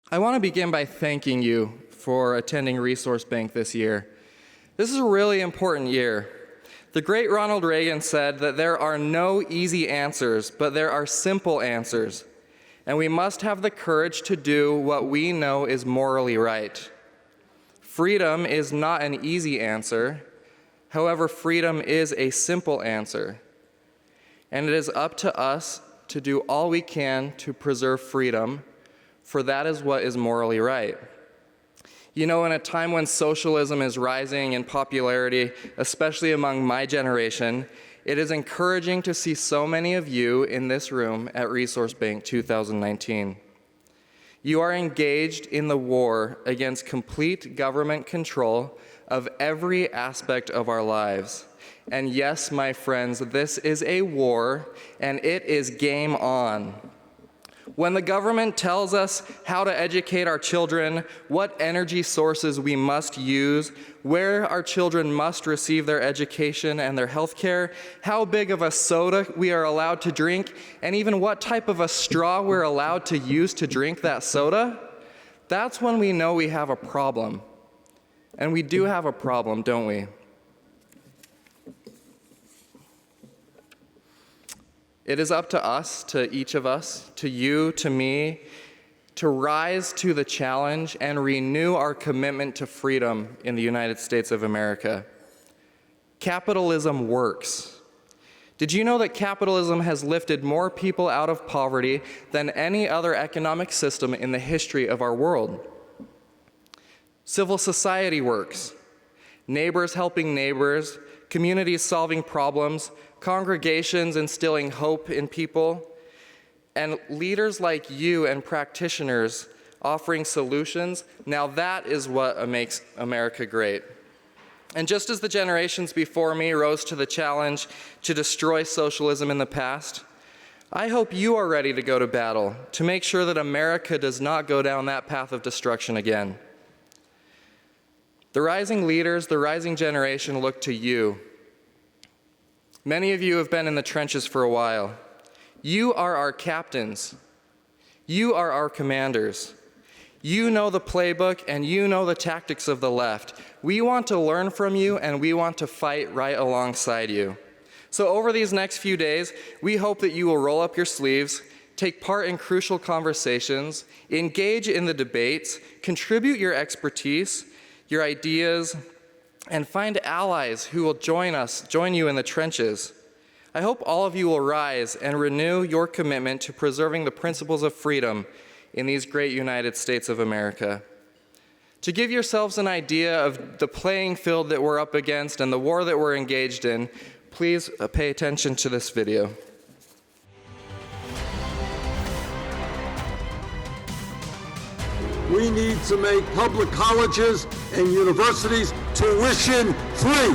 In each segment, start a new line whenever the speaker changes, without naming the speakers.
I want to begin by thanking you for attending Resource Bank this year. This is a really important year. The great Ronald Reagan said that there are no easy answers, but there are simple answers. And we must have the courage to do what we know is morally right. Freedom is not an easy answer. However, freedom is a simple answer. And it is up to us to do all we can to preserve freedom, for that is what is morally right. You know, in a time when socialism is rising in popularity, especially among my generation, it is encouraging to see so many of you in this room at Resource Bank 2019. You are engaged in the war against complete government control of every aspect of our lives. And yes, my friends, this is a war, and it is game on. When the government tells us how to educate our children, what energy sources we must use, where our children must receive their education and their health care, how big of a soda we are allowed to drink, and even what type of a straw we're allowed to use to drink that soda, that's when we know we have a problem. And we do have a problem, don't we? It is up to us, to each of us, to you, to me, to rise to the challenge and renew our commitment to freedom in the United States of America. Capitalism works. Did you know that capitalism has lifted more people out of poverty than any other economic system in the history of our world? Civil society works. Neighbors helping neighbors, communities solving problems, congregations instilling hope in people, and leaders like you and practitioners offering solutions. Now that is what makes America great. And just as the generations before me rose to the challenge to destroy socialism in the past, I hope you are ready to go to battle to make sure that America does not go down that path of destruction again. The rising leaders, the rising generation look to you. Many of you have been in the trenches for a while. You are our captains. You are our commanders. You know the playbook and you know the tactics of the left. We want to learn from you and we want to fight right alongside you. So over these next few days, we hope that you will roll up your sleeves, take part in crucial conversations, engage in the debates, contribute your expertise, your ideas, and find allies who will join you in the trenches. I hope all of you will rise and renew your commitment to preserving the principles of freedom in these great United States of America. To give yourselves an idea of the playing field that we're up against and the war that we're engaged in, please pay attention to this video.
We need to make public colleges and universities tuition free.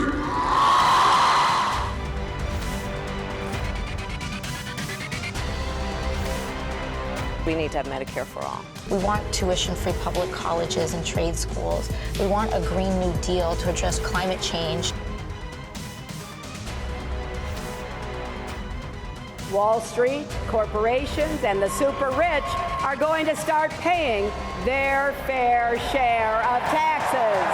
We need to have Medicare for all.
We want tuition-free public colleges and trade schools. We want a Green New Deal to address climate change.
Wall Street, corporations, and the super rich are going to start paying their fair share of taxes.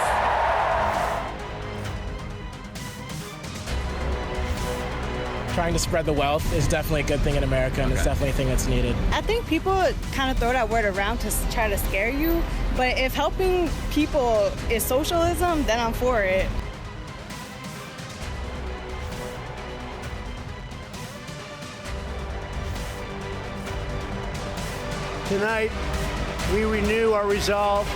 Trying to spread the wealth is definitely a good thing in America, and it's definitely a thing that's needed.
I think people kind of throw that word around to try to scare you, but if helping people is socialism, then I'm for it.
Tonight, we renew our resolve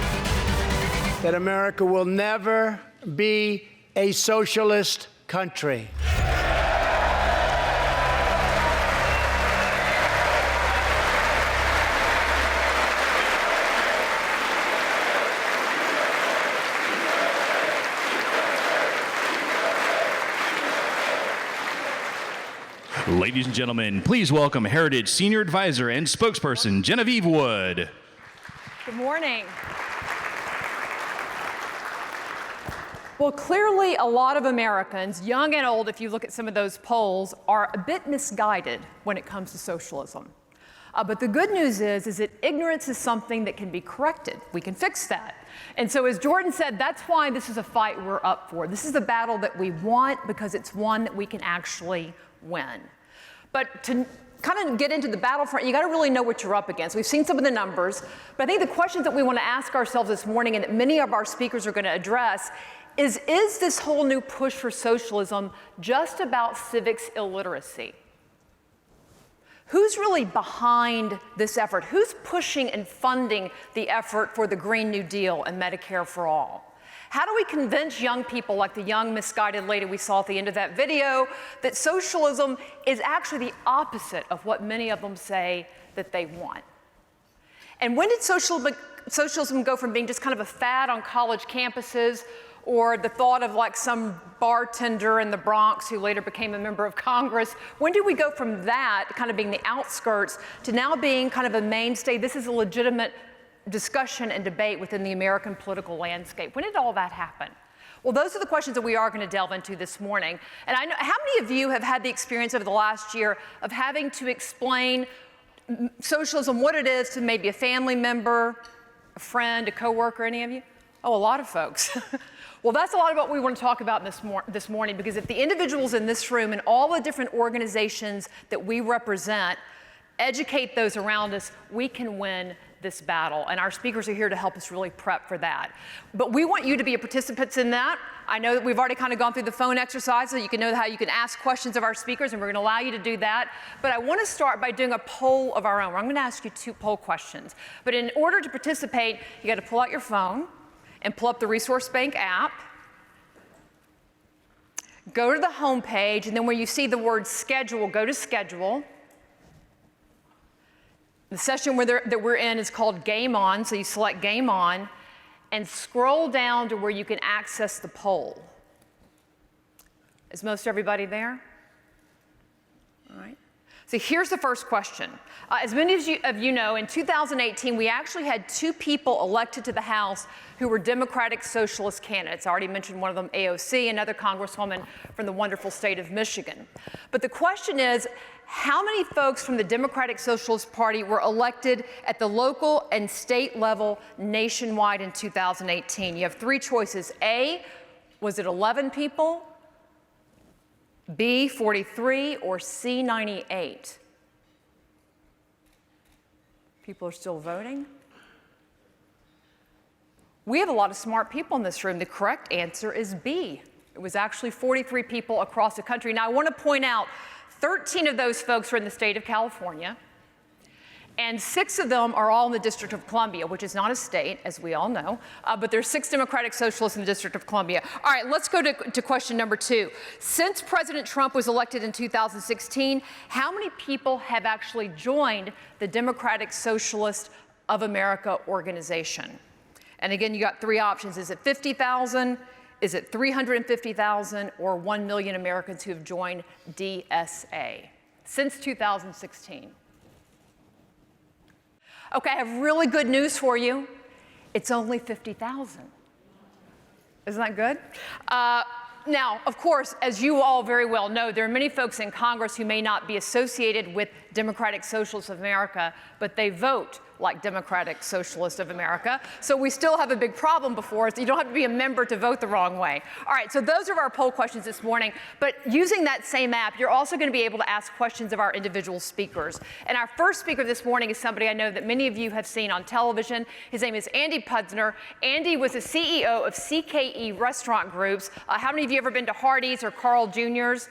that America will never be a socialist country.
Ladies and gentlemen, please welcome Heritage Senior Advisor and Spokesperson Genevieve Wood.
Good morning. Well, clearly a lot of Americans, young and old, if you look at some of those polls, are a bit misguided when it comes to socialism. But the good news is that ignorance is something that can be corrected. We can fix that. And so as Jordan said, that's why this is a fight we're up for. This is a battle that we want because it's one that we can actually win. But to kind of get into the battlefront, you got to really know what you're up against. We've seen some of the numbers, but I think the questions that we want to ask ourselves this morning and that many of our speakers are going to address is this whole new push for socialism just about civics illiteracy? Who's really behind this effort? Who's pushing and funding the effort for the Green New Deal and Medicare for all? How do we convince young people, like the young misguided lady we saw at the end of that video, that socialism is actually the opposite of what many of them say that they want? And when did socialism go from being just kind of a fad on college campuses, or the thought of like some bartender in the Bronx who later became a member of Congress? When did we go from that kind of being the outskirts to now being kind of a mainstay? This is a legitimate discussion and debate within the American political landscape. When did all that happen? Well, those are the questions that we are going to delve into this morning. And I know, how many of you have had the experience over the last year of having to explain socialism, what it is, to maybe a family member, a friend, a coworker, any of you? Oh, a lot of folks. Well, that's a lot of what we want to talk about this morning, because if the individuals in this room and all the different organizations that we represent educate those around us, we can win this battle. And our speakers are here to help us really prep for that. But we want you to be participants in that. I know that we've already kind of gone through the phone exercise so you can know how you can ask questions of our speakers, and we're going to allow you to do that. But I want to start by doing a poll of our own. I'm going to ask you 2 poll questions. But in order to participate, you got to pull out your phone and pull up the Resource Bank app. Go to the home page, and then where you see the word schedule, go to schedule. The session that we're in is called Game On, so you select Game On, and scroll down to where you can access the poll. Is most everybody there? All right. So here's the first question. As many of you know, in 2018, we actually had 2 people elected to the House who were Democratic Socialist candidates. I already mentioned one of them, AOC, another congresswoman from the wonderful state of Michigan. But the question is, how many folks from the Democratic Socialist Party were elected at the local and state level nationwide in 2018? You have 3 choices. A, was it 11 people? B, 43, or C, 98? People are still voting. We have a lot of smart people in this room. The correct answer is B. It was actually 43 people across the country. Now, I want to point out 13 of those folks were in the state of California, and 6 of them are all in the District of Columbia, which is not a state, as we all know, but there's 6 Democratic Socialists in the District of Columbia. All right, let's go to question number 2. Since President Trump was elected in 2016, how many people have actually joined the Democratic Socialist of America organization? And again, you got 3 options. Is it 50,000? Is it 350,000? Or 1 million Americans who have joined DSA since 2016? Okay, I have really good news for you. It's only 50,000. Isn't that good? Now, of course, as you all very well know, there are many folks in Congress who may not be associated with Democratic Socialists of America, but they vote like Democratic Socialists of America. So we still have a big problem before us. You don't have to be a member to vote the wrong way. All right, so those are our poll questions this morning. But using that same app, you're also going to be able to ask questions of our individual speakers. And our first speaker this morning is somebody I know that many of you have seen on television. His name is Andy Puzder. Andy was the CEO of CKE Restaurant Groups. How many of you ever been to Hardee's or Carl Jr.'s?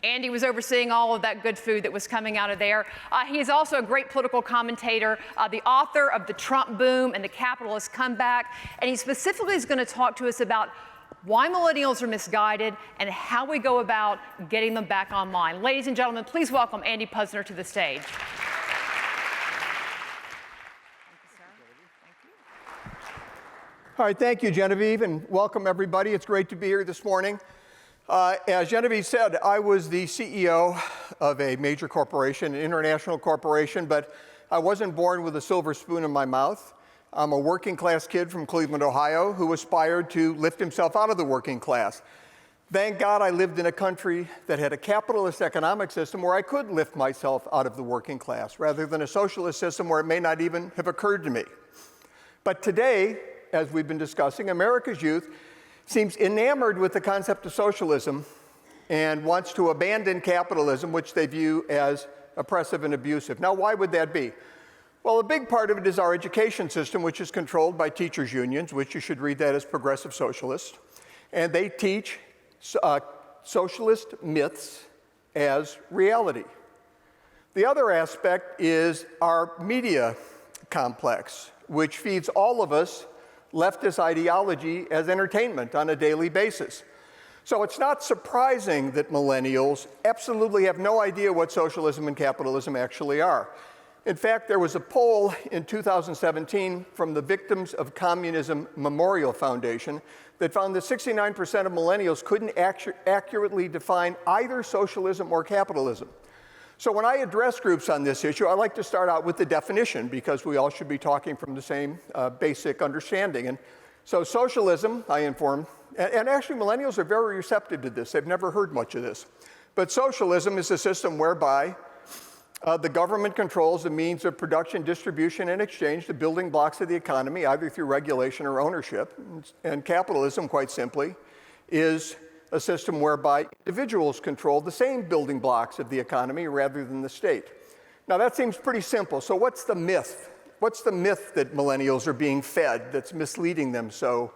Andy was overseeing all of that good food that was coming out of there. He is also a great political commentator, the author of The Trump Boom and The Capitalist Comeback, and he specifically is going to talk to us about why millennials are misguided and how we go about getting them back online. Ladies and gentlemen, please welcome Andy Puzder to the stage.
All right, thank you, Genevieve, and welcome everybody. It's great to be here this morning. As Genevieve said, I was the CEO of a major corporation, an international corporation, but I wasn't born with a silver spoon in my mouth. I'm a working class kid from Cleveland, Ohio, who aspired to lift himself out of the working class. Thank God I lived in a country that had a capitalist economic system where I could lift myself out of the working class, rather than a socialist system where it may not even have occurred to me. But today, as we've been discussing, America's youth seems enamored with the concept of socialism and wants to abandon capitalism, which they view as oppressive and abusive. Now, why would that be? Well, a big part of it is our education system, which is controlled by teachers' unions, which you should read that as progressive socialists. And they teach socialist myths as reality. The other aspect is our media complex, which feeds all of us leftist ideology as entertainment on a daily basis. So it's not surprising that millennials absolutely have no idea what socialism and capitalism actually are. In fact, there was a poll in 2017 from the Victims of Communism Memorial Foundation that found that 69% of millennials couldn't accurately define either socialism or capitalism. So when I address groups on this issue, I like to start out with the definition, because we all should be talking from the same basic understanding. And so socialism, I inform, and actually millennials are very receptive to this. They've never heard much of this. But socialism is a system whereby the government controls the means of production, distribution, and exchange, the building blocks of the economy, either through regulation or ownership. And capitalism, quite simply, is a system whereby individuals control the same building blocks of the economy rather than the state. Now, that seems pretty simple. So what's the myth? What's the myth that millennials are being fed that's misleading them so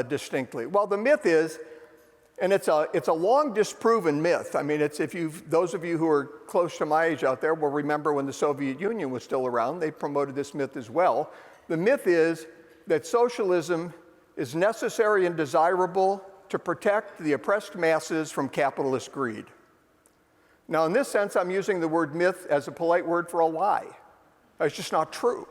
distinctly? Well, the myth is, and it's a long disproven myth. I mean, those of you who are close to my age out there will remember when the Soviet Union was still around, they promoted this myth as well. The myth is that socialism is necessary and desirable to protect the oppressed masses from capitalist greed. Now, in this sense, I'm using the word myth as a polite word for a lie. It's just not true.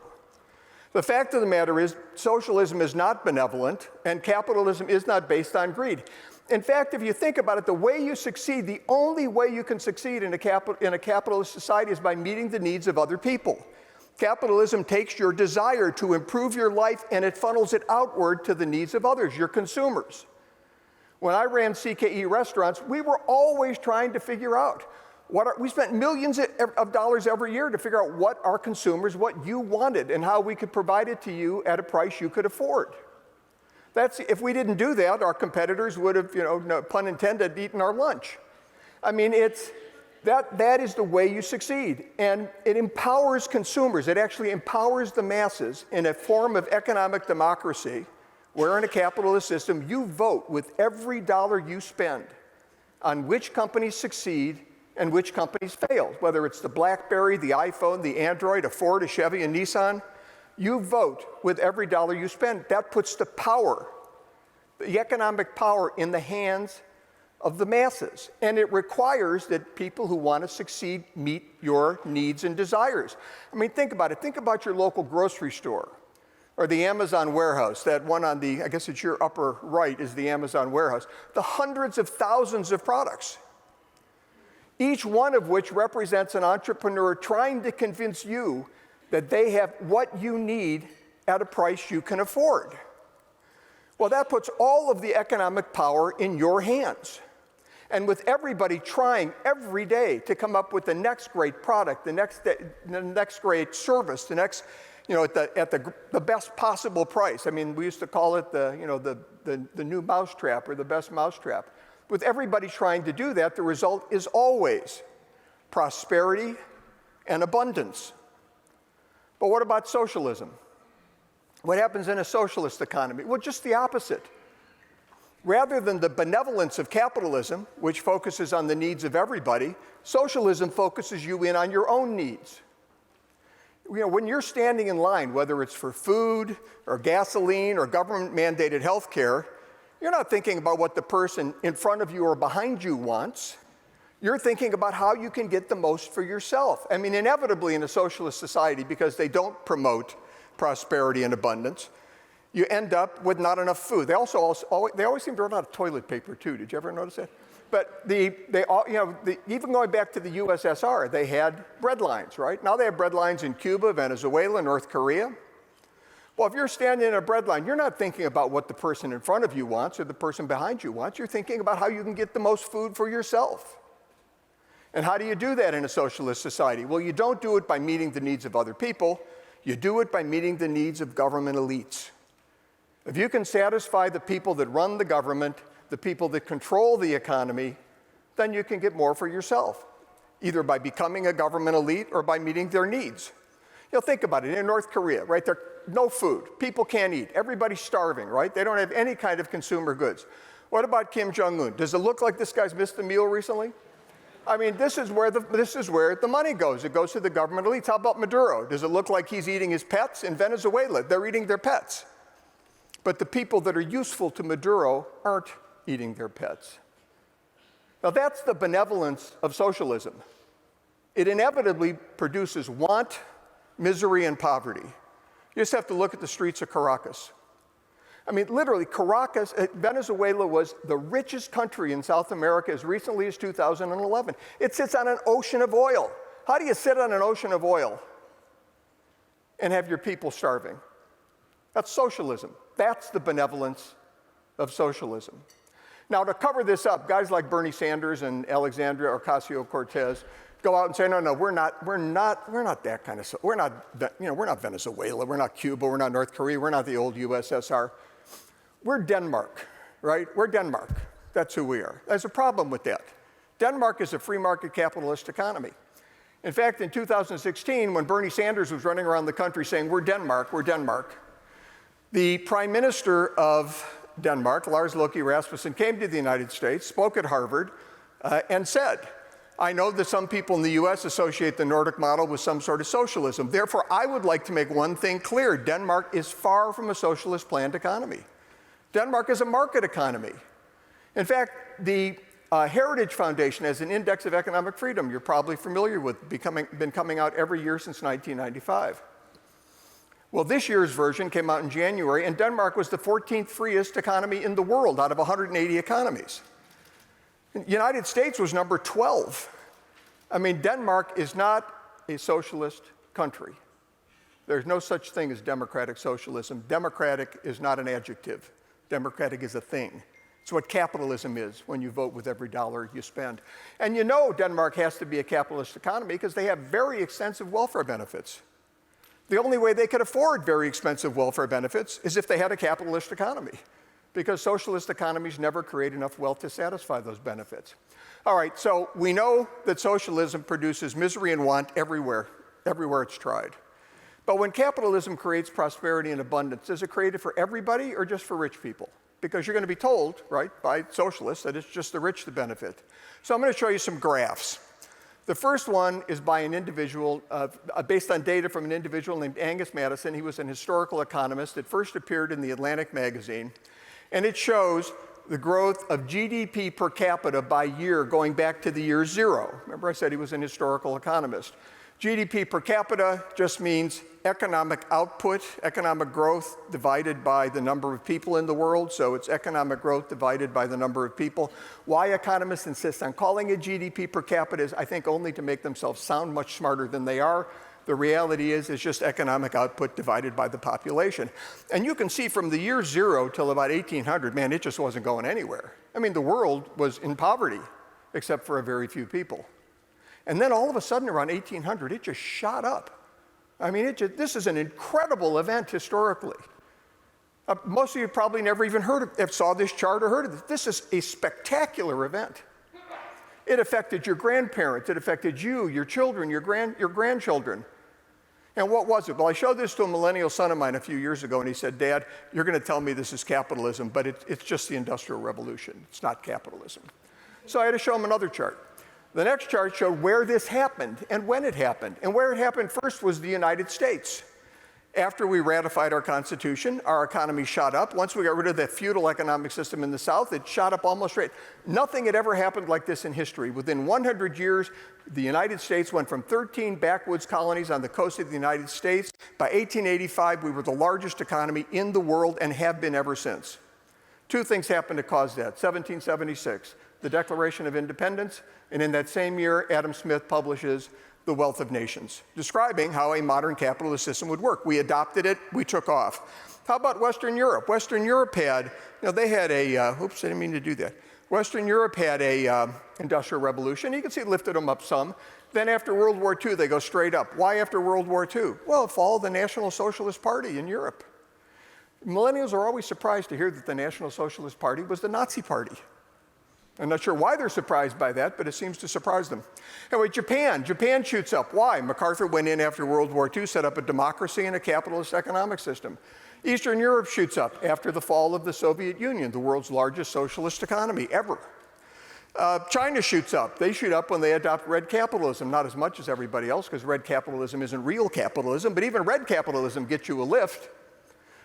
The fact of the matter is, socialism is not benevolent, and capitalism is not based on greed. In fact, if you think about it, the way you succeed, the only way you can succeed in a capitalist society is by meeting the needs of other people. Capitalism takes your desire to improve your life and it funnels it outward to the needs of others, your consumers. When I ran CKE restaurants, we were always trying to figure out we spent millions of dollars every year to figure out what our consumers, what you wanted, and how we could provide it to you at a price you could afford. If we didn't do that, our competitors would have, no pun intended, eaten our lunch. I mean, that is the way you succeed. And it empowers consumers. It actually empowers the masses in a form of economic democracy where in a capitalist system, you vote with every dollar you spend on which companies succeed and which companies fail. Whether it's the BlackBerry, the iPhone, the Android, a Ford, a Chevy, a Nissan, you vote with every dollar you spend. That puts the power, the economic power, in the hands of the masses. And it requires that people who want to succeed meet your needs and desires. I mean, think about it. Think about your local grocery store or the Amazon warehouse. That one on I guess it's your upper right, is the Amazon warehouse. The hundreds of thousands of products, each one of which represents an entrepreneur trying to convince you that they have what you need at a price you can afford. Well, that puts all of the economic power in your hands. And with everybody trying every day to come up with the next great product, the next great service, the next, at the best possible price. I mean, we used to call it the new mousetrap or the best mousetrap. With everybody trying to do that, the result is always prosperity and abundance. But what about socialism? What happens in a socialist economy? Well, just the opposite. Rather than the benevolence of capitalism, which focuses on the needs of everybody, socialism focuses you in on your own needs. When you're standing in line, whether it's for food or gasoline or government-mandated health care, you're not thinking about what the person in front of you or behind you wants. You're thinking about how you can get the most for yourself. I mean, inevitably in a socialist society, because they don't promote prosperity and abundance, you end up with not enough food. They always seem to run out of toilet paper too. Did you ever notice that? But even going back to the USSR, they had bread lines, right? Now they have bread lines in Cuba, Venezuela, North Korea. Well, if you're standing in a bread line, you're not thinking about what the person in front of you wants or the person behind you wants. You're thinking about how you can get the most food for yourself. And how do you do that in a socialist society? Well, you don't do it by meeting the needs of other people. You do it by meeting the needs of government elites. If you can satisfy the people that run the government, the people that control the economy, then you can get more for yourself, either by becoming a government elite or by meeting their needs. Think about it. In North Korea, right, there's no food. People can't eat. Everybody's starving, right? They don't have any kind of consumer goods. What about Kim Jong-un? Does it look like this guy's missed a meal recently? I mean, this is where the money goes. It goes to the government elites. How about Maduro? Does it look like he's eating his pets? In Venezuela, they're eating their pets. But the people that are useful to Maduro aren't eating their pets. Now, that's the benevolence of socialism. It inevitably produces want, misery, and poverty. You just have to look at the streets of Caracas. I mean, literally, Caracas, Venezuela was the richest country in South America as recently as 2011. It sits on an ocean of oil. How do you sit on an ocean of oil and have your people starving? That's socialism. That's the benevolence of socialism. Now, to cover this up, guys like Bernie Sanders and Alexandria Ocasio-Cortez go out and say, no, we're not that kind of, we're not Venezuela, we're not Cuba, we're not North Korea, we're not the old USSR. We're Denmark, right? We're Denmark. That's who we are. There's a problem with that. Denmark is a free market capitalist economy. In fact, in 2016, when Bernie Sanders was running around the country saying, we're Denmark, the Prime Minister of Denmark, Lars Løkke Rasmussen, came to the United States, spoke at Harvard, and said, I know that some people in the US associate the Nordic model with some sort of socialism. Therefore, I would like to make one thing clear. Denmark is far from a socialist planned economy. Denmark is a market economy. In fact, the Heritage Foundation has an index of economic freedom you're probably familiar with, been coming out every year since 1995. Well, this year's version came out in January, and Denmark was the 14th freest economy in the world out of 180 economies. The United States was number 12. I mean, Denmark is not a socialist country. There's no such thing as democratic socialism. Democratic is not an adjective. Democratic is a thing. It's what capitalism is when you vote with every dollar you spend. And you know Denmark has to be a capitalist economy because they have very extensive welfare benefits. The only way they could afford very expensive welfare benefits is if they had a capitalist economy, because socialist economies never create enough wealth to satisfy those benefits. All right, so we know that socialism produces misery and want everywhere it's tried. But when capitalism creates prosperity and abundance, does it create it for everybody or just for rich people? Because you're going to be told, right, by socialists that it's just the rich that benefit. So I'm going to show you some graphs. The first one is by an individual, based on data from an individual named Angus Madison. He was an historical economist. It first appeared in the Atlantic magazine. And it shows the growth of GDP per capita by year going back to the year zero. Remember I said he was an historical economist. GDP per capita just means economic output, economic growth divided by the number of people in the world. So it's economic growth divided by the number of people. Why economists insist on calling it GDP per capita is, I think, only to make themselves sound much smarter than they are. The reality is it's just economic output divided by the population. And you can see from the year zero till about 1800, man, it just wasn't going anywhere. I mean, the world was in poverty, except for a very few people. And then all of a sudden, around 1800, it just shot up. I mean, this is an incredible event historically. Most of you probably never even saw this chart or heard of it. This is a spectacular event. It affected your grandparents. It affected you, your children, your grandchildren. And what was it? Well, I showed this to a millennial son of mine a few years ago, and he said, Dad, you're going to tell me this is capitalism, but it's just the Industrial Revolution. It's not capitalism. So I had to show him another chart. The next chart showed where this happened and when it happened. And where it happened first was the United States. After we ratified our Constitution, our economy shot up. Once we got rid of that feudal economic system in the South, it shot up almost straight. Nothing had ever happened like this in history. Within 100 years, the United States went from 13 backwoods colonies on the coast of the United States. By 1885, we were the largest economy in the world and have been ever since. Two things happened to cause that. 1776, the Declaration of Independence, and in that same year, Adam Smith publishes The Wealth of Nations, describing how a modern capitalist system would work. We adopted it, we took off. How about Western Europe? Western Europe had, they had oops, I didn't mean to do that. Western Europe had a industrial revolution. You can see it lifted them up some. Then after World War II, they go straight up. Why after World War II? Well, it followed the National Socialist Party in Europe. Millennials are always surprised to hear that the National Socialist Party was the Nazi Party. I'm not sure why they're surprised by that, but it seems to surprise them. Anyway, Japan shoots up. Why? MacArthur went in after World War II, set up a democracy and a capitalist economic system. Eastern Europe shoots up after the fall of the Soviet Union, the world's largest socialist economy ever. China shoots up. They shoot up when they adopt red capitalism, not as much as everybody else, because red capitalism isn't real capitalism, but even red capitalism gets you a lift.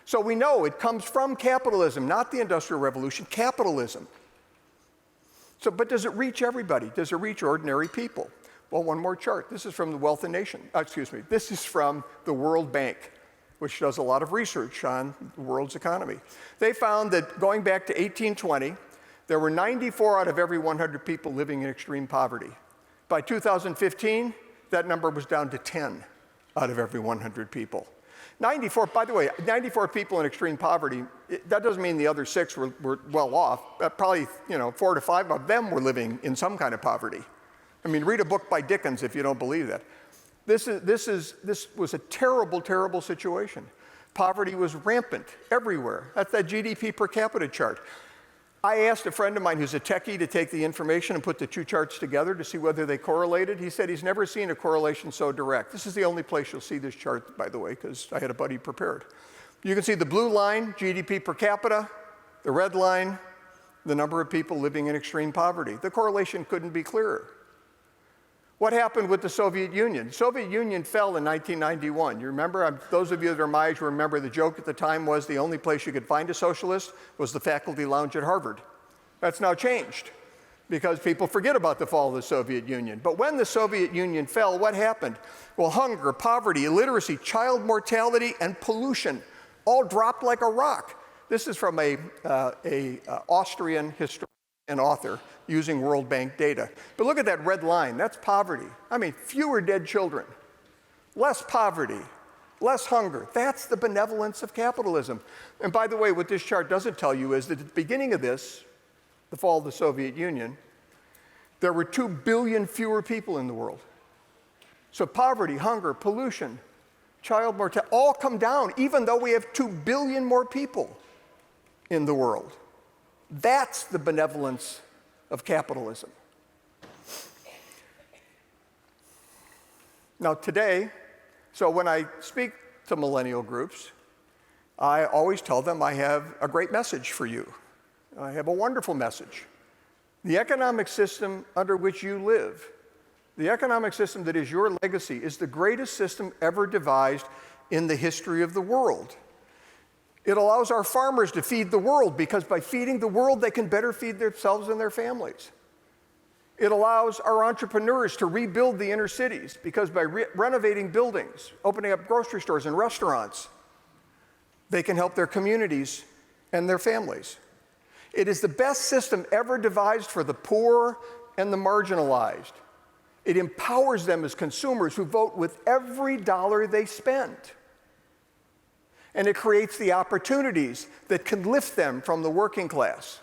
So we know it comes from capitalism, not the Industrial Revolution, capitalism. So, but does it reach everybody? Does it reach ordinary people? Well, one more chart. This is from the Wealth of Nations. This is from the World Bank, which does a lot of research on the world's economy. They found that going back to 1820, there were 94 out of every 100 people living in extreme poverty. By 2015, that number was down to 10 out of every 100 people. 94, by the way, 94 people in extreme poverty, that doesn't mean the other 6 were well off. Probably, 4 to 5 of them were living in some kind of poverty. I mean, read a book by Dickens if you don't believe that. This was a terrible, terrible situation. Poverty was rampant everywhere. That's that GDP per capita chart. I asked a friend of mine who's a techie to take the information and put the two charts together to see whether they correlated. He said he's never seen a correlation so direct. This is the only place you'll see this chart, by the way, because I had a buddy prepared. You can see the blue line, GDP per capita, the red line, the number of people living in extreme poverty. The correlation couldn't be clearer. What happened with the Soviet Union? The Soviet Union fell in 1991. You remember, those of you that are my age remember the joke at the time was the only place you could find a socialist was the faculty lounge at Harvard. That's now changed because people forget about the fall of the Soviet Union. But when the Soviet Union fell, what happened? Well, hunger, poverty, illiteracy, child mortality, and pollution all dropped like a rock. This is from a Austrian historian and author using World Bank data. But look at that red line, that's poverty. I mean, fewer dead children, less poverty, less hunger. That's the benevolence of capitalism. And by the way, what this chart doesn't tell you is that at the beginning of this, the fall of the Soviet Union, there were 2 billion fewer people in the world. So poverty, hunger, pollution, child mortality, all come down, even though we have 2 billion more people in the world. That's the benevolence of capitalism. Now today, so when I speak to millennial groups, I always tell them I have a great message for you. I have a wonderful message. The economic system under which you live, the economic system that is your legacy, is the greatest system ever devised in the history of the world. It allows our farmers to feed the world because by feeding the world, they can better feed themselves and their families. It allows our entrepreneurs to rebuild the inner cities because by renovating buildings, opening up grocery stores and restaurants, they can help their communities and their families. It is the best system ever devised for the poor and the marginalized. It empowers them as consumers who vote with every dollar they spend. And it creates the opportunities that can lift them from the working class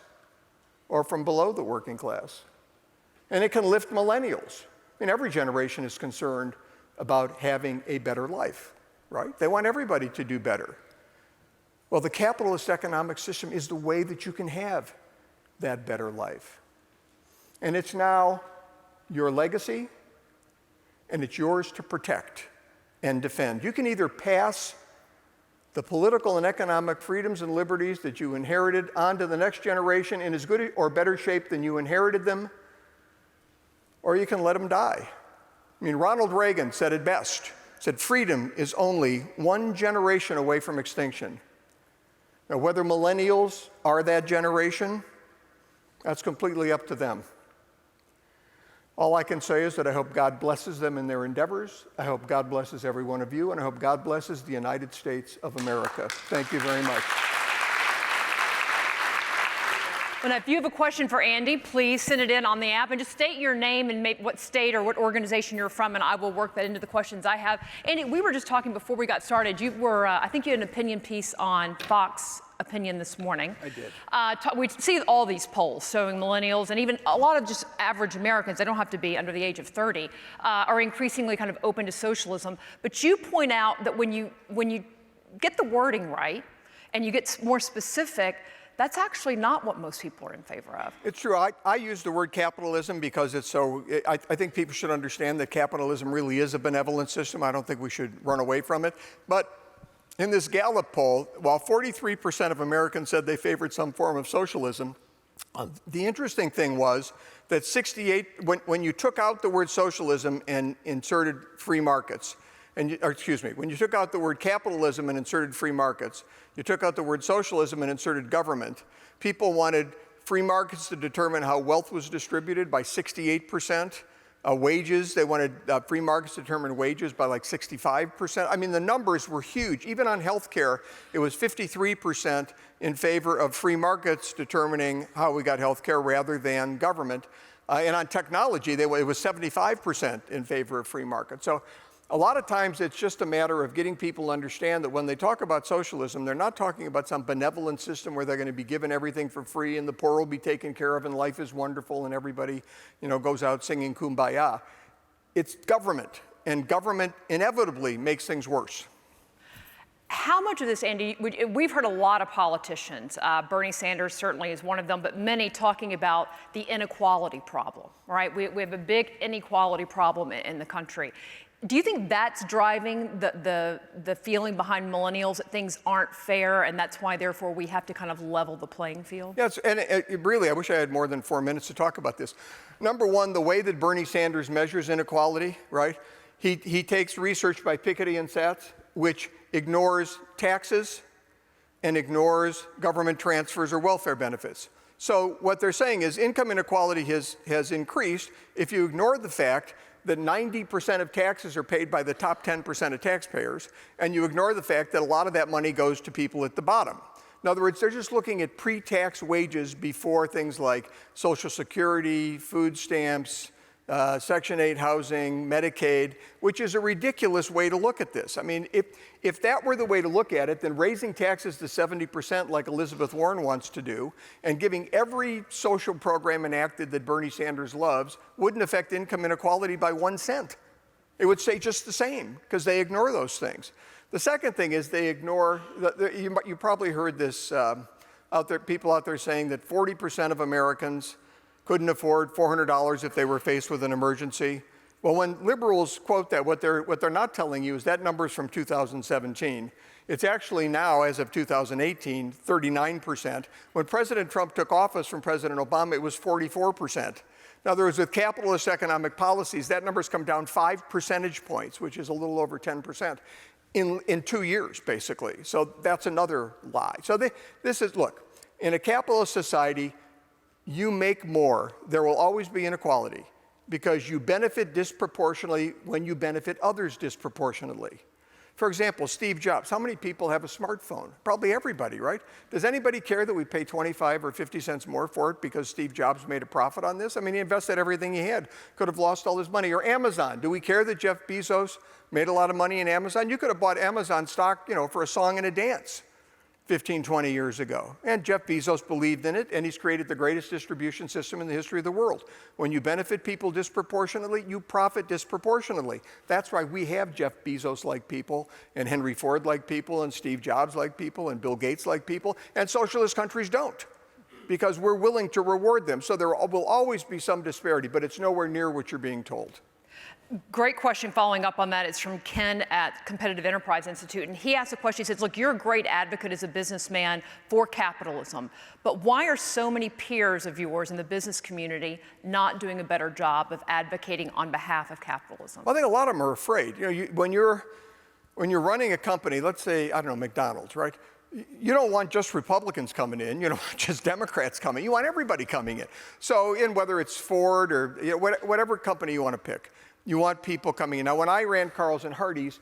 or from below the working class. And it can lift millennials. I mean, every generation is concerned about having a better life, right? They want everybody to do better. Well, the capitalist economic system is the way that you can have that better life. And it's now your legacy, and it's yours to protect and defend. You can either pass the political and economic freedoms and liberties that you inherited onto the next generation in as good or better shape than you inherited them, or you can let them die. I mean, Ronald Reagan said it best, said freedom is only one generation away from extinction. Now, whether millennials are that generation, that's completely up to them. All I can say is that I hope God blesses them in their endeavors. I hope God blesses every one of you, and I hope God blesses the United States of America. Thank you very much.
Well, if you have a question for Andy, please send it in on the app and just state your name and what state or what organization you're from, and I will work that into the questions I have. Andy, we were just talking before we got started. You were, I think you had an opinion piece on Fox Opinion this morning.
I did.
We see all these polls showing millennials and even a lot of just average Americans, they don't have to be under the age of 30, are increasingly kind of open to socialism. But you point out that when you get the wording right and you get more specific, that's actually not what most people are in favor of.
It's true. I use the word capitalism because it's so, I think people should understand that capitalism really is a benevolent system. I don't think we should run away from it. But in this Gallup poll, while 43% of Americans said they favored some form of socialism, the interesting thing was that when you took out the word socialism and inserted free markets, when you took out the word capitalism and inserted free markets, you took out the word socialism and inserted government, people wanted free markets to determine how wealth was distributed by 68%. Wages, they wanted free markets to determine wages by like 65%. I mean, the numbers were huge. Even on healthcare, it was 53% in favor of free markets determining how we got healthcare rather than government. And on technology, it was 75% in favor of free markets. So a lot of times it's just a matter of getting people to understand that when they talk about socialism, they're not talking about some benevolent system where they're going to be given everything for free and the poor will be taken care of and life is wonderful and everybody, goes out singing Kumbaya. It's government, and government inevitably makes things worse.
How much of this, Andy, we've heard a lot of politicians, Bernie Sanders certainly is one of them, but many talking about the inequality problem, right? We have a big inequality problem in the country. Do you think that's driving the feeling behind millennials that things aren't fair and that's why, therefore, we have to kind of level the playing field?
Yes, and really, I wish I had more than 4 minutes to talk about this. Number one, the way that Bernie Sanders measures inequality, right? He takes research by Piketty and Satz, which ignores taxes and ignores government transfers or welfare benefits. So what they're saying is income inequality has increased if you ignore the fact that 90% of taxes are paid by the top 10% of taxpayers, and you ignore the fact that a lot of that money goes to people at the bottom. In other words, they're just looking at pre-tax wages before things like Social Security, food stamps, Section 8 housing, Medicaid, which is a ridiculous way to look at this. I mean, if that were the way to look at it, then raising taxes to 70% like Elizabeth Warren wants to do, and giving every social program enacted that Bernie Sanders loves wouldn't affect income inequality by 1 cent. It would stay just the same because they ignore those things. The second thing is they ignore, you probably heard this out there, people out there saying that 40% of Americans couldn't afford $400 if they were faced with an emergency. Well, when liberals quote that, what they're not telling you is that number's from 2017. It's actually now, as of 2018, 39%. When President Trump took office from President Obama, it was 44%. In other words, with capitalist economic policies, that number's come down 5 percentage points, which is a little over 10%, in 2 years, basically. So that's another lie. So look, in a capitalist society, you make more. There will always be inequality because you benefit disproportionately when you benefit others disproportionately. For example, Steve Jobs. How many people have a smartphone? Probably everybody, right? Does anybody care that we pay 25 or 50 cents more for it because Steve Jobs made a profit on this? I mean, he invested everything he had, could have lost all his money. Or Amazon. Do we care that Jeff Bezos made a lot of money in Amazon? You could have bought Amazon stock, for a song and a dance 15, 20 years ago. And Jeff Bezos believed in it, and he's created the greatest distribution system in the history of the world. When you benefit people disproportionately, you profit disproportionately. That's why we have Jeff Bezos-like people, and Henry Ford-like people, and Steve Jobs-like people, and Bill Gates-like people, and socialist countries don't, because we're willing to reward them. So there will always be some disparity, but it's nowhere near what you're being told.
Great question following up on that. It's from Ken at Competitive Enterprise Institute. And he asked a question. He says, look, you're a great advocate as a businessman for capitalism, but why are so many peers of yours in the business community not doing a better job of advocating on behalf of capitalism?
Well, I think a lot of them are afraid. When you're running a company, let's say, I don't know, McDonald's, right? You don't want just Republicans coming in. You don't want just Democrats coming. You want everybody coming in. So whether it's Ford or whatever company you want to pick, you want people coming in. Now, when I ran Carl's and Hardee's,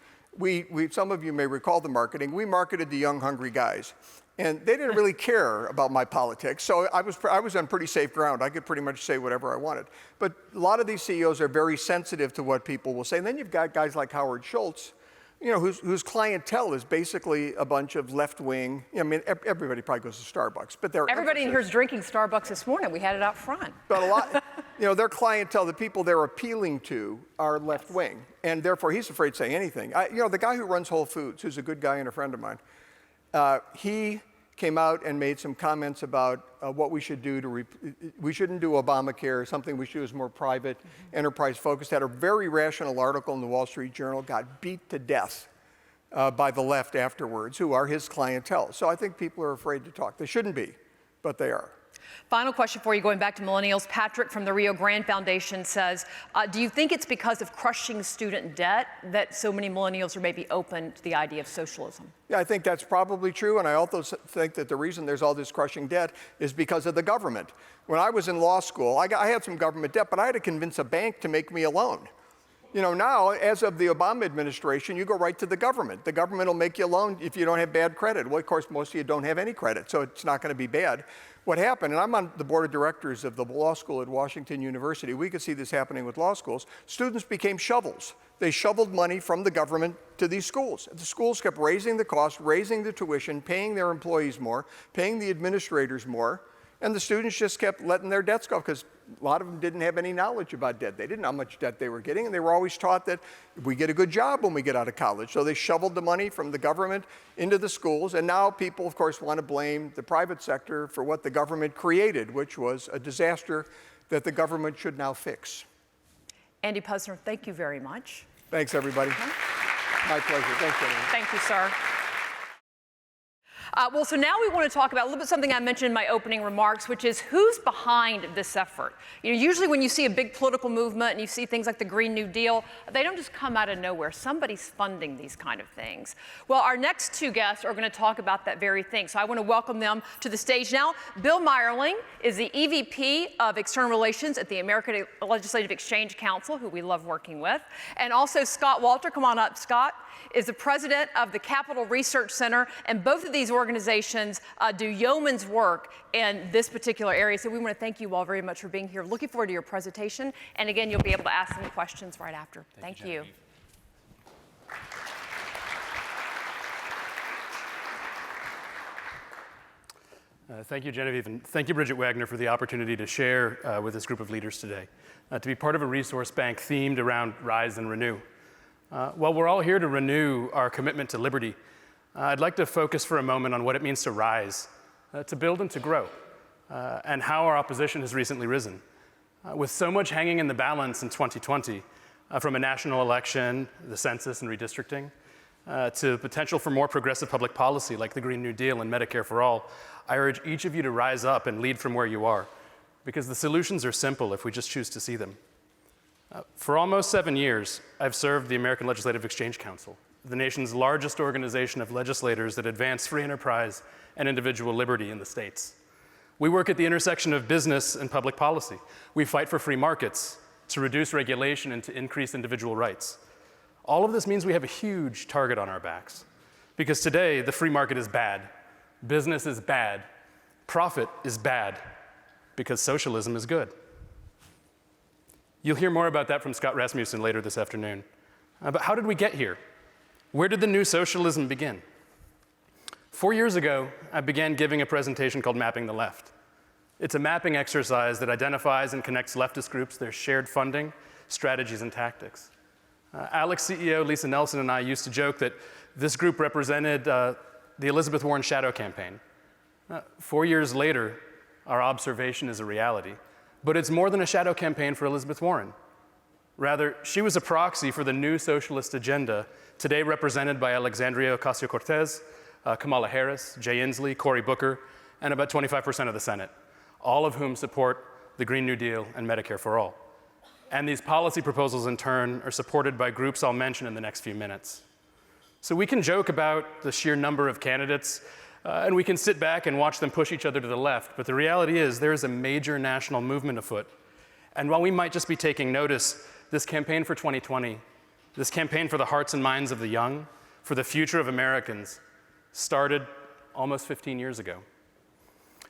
some of you may recall the marketing. We marketed the young, hungry guys. And they didn't really care about my politics, so I was on pretty safe ground. I could pretty much say whatever I wanted. But a lot of these CEOs are very sensitive to what people will say. And then you've got guys like Howard Schultz, you know, whose clientele is basically a bunch of left-wing. I mean, everybody probably goes to Starbucks, but
everybody in here is drinking Starbucks this morning. We had it out front.
But a lot, you know, their clientele, the people they're appealing to, are left-wing, and therefore he's afraid to say anything. You know, the guy who runs Whole Foods, who's a good guy and a friend of mine, he came out and made some comments about what we should do we shouldn't do Obamacare. Something we should do is more private, enterprise focused. Had a very rational article in the Wall Street Journal, got beat to death by the left afterwards, who are his clientele. So I think people are afraid to talk. They shouldn't be, but they are.
Final question for you, going back to millennials. Patrick from the Rio Grande Foundation says, do you think it's because of crushing student debt that so many millennials are maybe open to the idea of socialism?
Yeah, I think that's probably true, and I also think that the reason there's all this crushing debt is because of the government. When I was in law school, I had some government debt, but I had to convince a bank to make me a loan. You know, now, as of the Obama administration, you go right to the government. The government will make you a loan if you don't have bad credit. Well, of course, most of you don't have any credit, so it's not going to be bad. What happened, and I'm on the board of directors of the law school at Washington University, we could see this happening with law schools. Students became shovels. They shoveled money from the government to these schools. The schools kept raising the cost, raising the tuition, paying their employees more, paying the administrators more, and the students just kept letting their debts go because a lot of them didn't have any knowledge about debt. They didn't know how much debt they were getting, and they were always taught that we get a good job when we get out of college. So they shoveled the money from the government into the schools, and now people, of course, want to blame the private sector for what the government created, which was a disaster that the government should now fix.
Andy Puzder, thank you very much.
Thanks, everybody. My pleasure. Thanks, Genevieve.
Thank you, sir. Well, so now we want to talk about a little bit something I mentioned in my opening remarks, which is who's behind this effort. You know, usually when you see a big political movement and you see things like the Green New Deal, they don't just come out of nowhere. Somebody's funding these kind of things. Well, our next two guests are going to talk about that very thing. So I want to welcome them to the stage now. Bill Meierling is the EVP of External Relations at the American Legislative Exchange Council, who we love working with. And also Scott Walter, come on up, Scott, is the president of the Capital Research Center, and both of these organizations do yeoman's work in this particular area. So we want to thank you all very much for being here. Looking forward to your presentation, and again, you'll be able to ask some questions right after. Thank you.
Thank you, Genevieve, and thank you, Bridget Wagner, for the opportunity to share with this group of leaders today, to be part of a resource bank themed around Rise and Renew. While we're all here to renew our commitment to liberty, I'd like to focus for a moment on what it means to rise, to build and to grow, and how our opposition has recently risen. With so much hanging in the balance in 2020, from a national election, the census and redistricting, to potential for more progressive public policy like the Green New Deal and Medicare for All, I urge each of you to rise up and lead from where you are, because the solutions are simple if we just choose to see them. For almost 7 years, I've served the American Legislative Exchange Council, the nation's largest organization of legislators that advance free enterprise and individual liberty in the states. We work at the intersection of business and public policy. We fight for free markets, to reduce regulation and to increase individual rights. All of this means we have a huge target on our backs, because today the free market is bad, business is bad, profit is bad, because socialism is good. You'll hear more about that from Scott Rasmussen later this afternoon. But how did we get here? Where did the new socialism begin? 4 years ago, I began giving a presentation called Mapping the Left. It's a mapping exercise that identifies and connects leftist groups, their shared funding, strategies, and tactics. Alex CEO Lisa Nelson and I used to joke that this group represented the Elizabeth Warren shadow campaign. 4 years later, our observation is a reality. But it's more than a shadow campaign for Elizabeth Warren. Rather, she was a proxy for the new socialist agenda, today represented by Alexandria Ocasio-Cortez, Kamala Harris, Jay Inslee, Cory Booker, and about 25% of the Senate, all of whom support the Green New Deal and Medicare for All. And these policy proposals, in turn, are supported by groups I'll mention in the next few minutes. So we can joke about the sheer number of candidates, and we can sit back and watch them push each other to the left, but the reality is there is a major national movement afoot. And while we might just be taking notice, this campaign for 2020 This campaign for the hearts and minds of the young, for the future of Americans, started almost 15 years ago.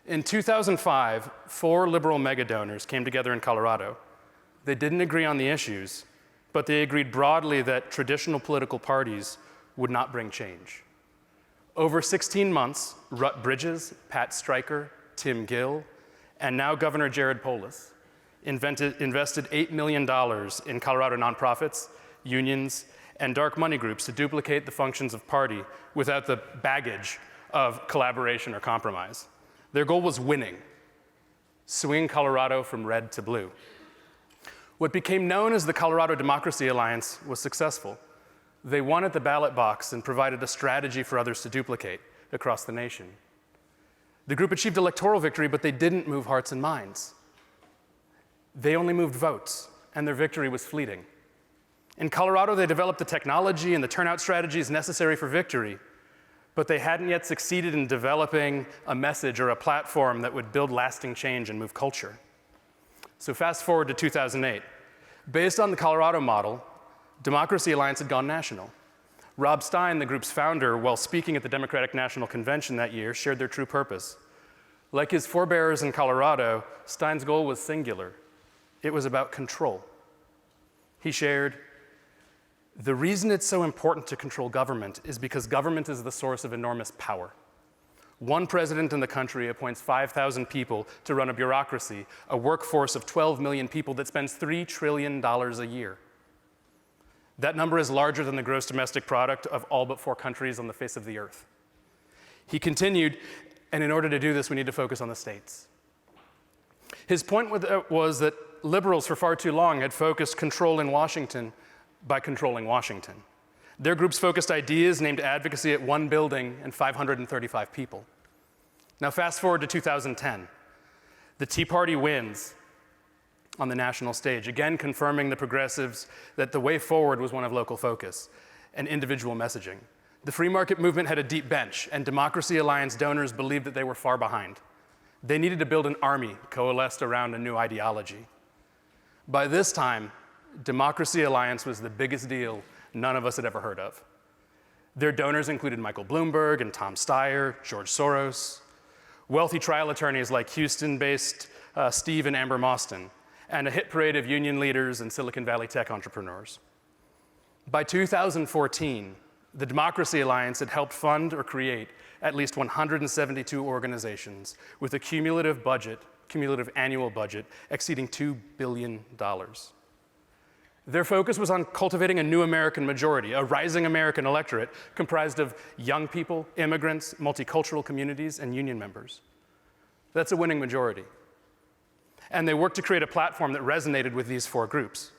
In 2005, 4 liberal megadonors came together in Colorado. They didn't agree on the issues, but they agreed broadly that traditional political parties would not bring change. Over 16 months, Rut Bridges, Pat Stryker, Tim Gill, and now Governor Jared Polis invested $8 million in Colorado nonprofits, unions, and dark money groups to duplicate the functions of party without the baggage of collaboration or compromise. Their goal was winning, swinging Colorado from red to blue. What became known as the Colorado Democracy Alliance was successful. They won at the ballot box and provided a strategy for others to duplicate across the nation. The group achieved electoral victory, but they didn't move hearts and minds. They only moved votes, and their victory was fleeting. In Colorado, they developed the technology and the turnout strategies necessary for victory, but they hadn't yet succeeded in developing a message or a platform that would build lasting change and move culture. So fast forward to 2008. Based on the Colorado model, Democracy Alliance had gone national. Rob Stein, the group's founder, while speaking at the Democratic National Convention that year, shared their true purpose. Like his forebears in Colorado, Stein's goal was singular. It was about control. He shared, "The reason it's so important to control government is because government is the source of enormous power. One president in the country appoints 5,000 people to run a bureaucracy, a workforce of 12 million people that spends $3 trillion a year. That number is larger than the gross domestic product of all but 4 countries on the face of the earth." He continued, and in order to do this, we need to focus on the states. His point was that liberals for far too long had focused control in Washington by controlling Washington. Their group's focused ideas named advocacy at 1 building and 535 people. Now fast forward to 2010. The Tea Party wins on the national stage, again confirming the progressives that the way forward was one of local focus and individual messaging. The free market movement had a deep bench, and Democracy Alliance donors believed that they were far behind. They needed to build an army coalesced around a new ideology. By this time, Democracy Alliance was the biggest deal none of us had ever heard of. Their donors included Michael Bloomberg and Tom Steyer, George Soros, wealthy trial attorneys like Houston-based Steve and Amber Mostyn, and a hit parade of union leaders and Silicon Valley tech entrepreneurs. By 2014, the Democracy Alliance had helped fund or create at least 172 organizations with a cumulative annual budget exceeding $2 billion. Their focus was on cultivating a new American majority, a rising American electorate comprised of young people, immigrants, multicultural communities, and union members. That's a winning majority. And they worked to create a platform that resonated with these 4 groups.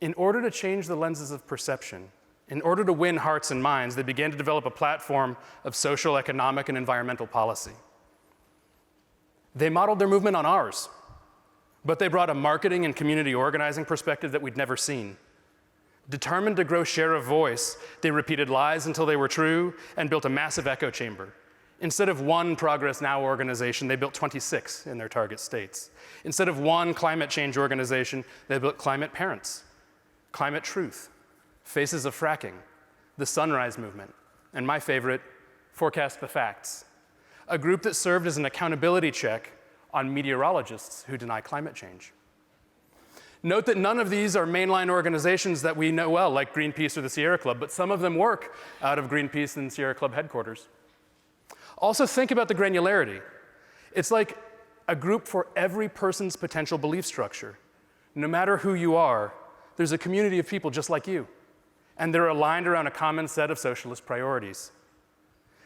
In order to change the lenses of perception, in order to win hearts and minds, they began to develop a platform of social, economic, and environmental policy. They modeled their movement on ours, but they brought a marketing and community organizing perspective that we'd never seen. Determined to grow share of voice, they repeated lies until they were true and built a massive echo chamber. Instead of 1 Progress Now organization, they built 26 in their target states. Instead of 1 climate change organization, they built Climate Parents, Climate Truth, Faces of Fracking, the Sunrise Movement, and my favorite, Forecast the Facts, a group that served as an accountability check on meteorologists who deny climate change. Note that none of these are mainline organizations that we know well, like Greenpeace or the Sierra Club, but some of them work out of Greenpeace and Sierra Club headquarters. Also think about the granularity. It's like a group for every person's potential belief structure. No matter who you are, there's a community of people just like you, and they're aligned around a common set of socialist priorities.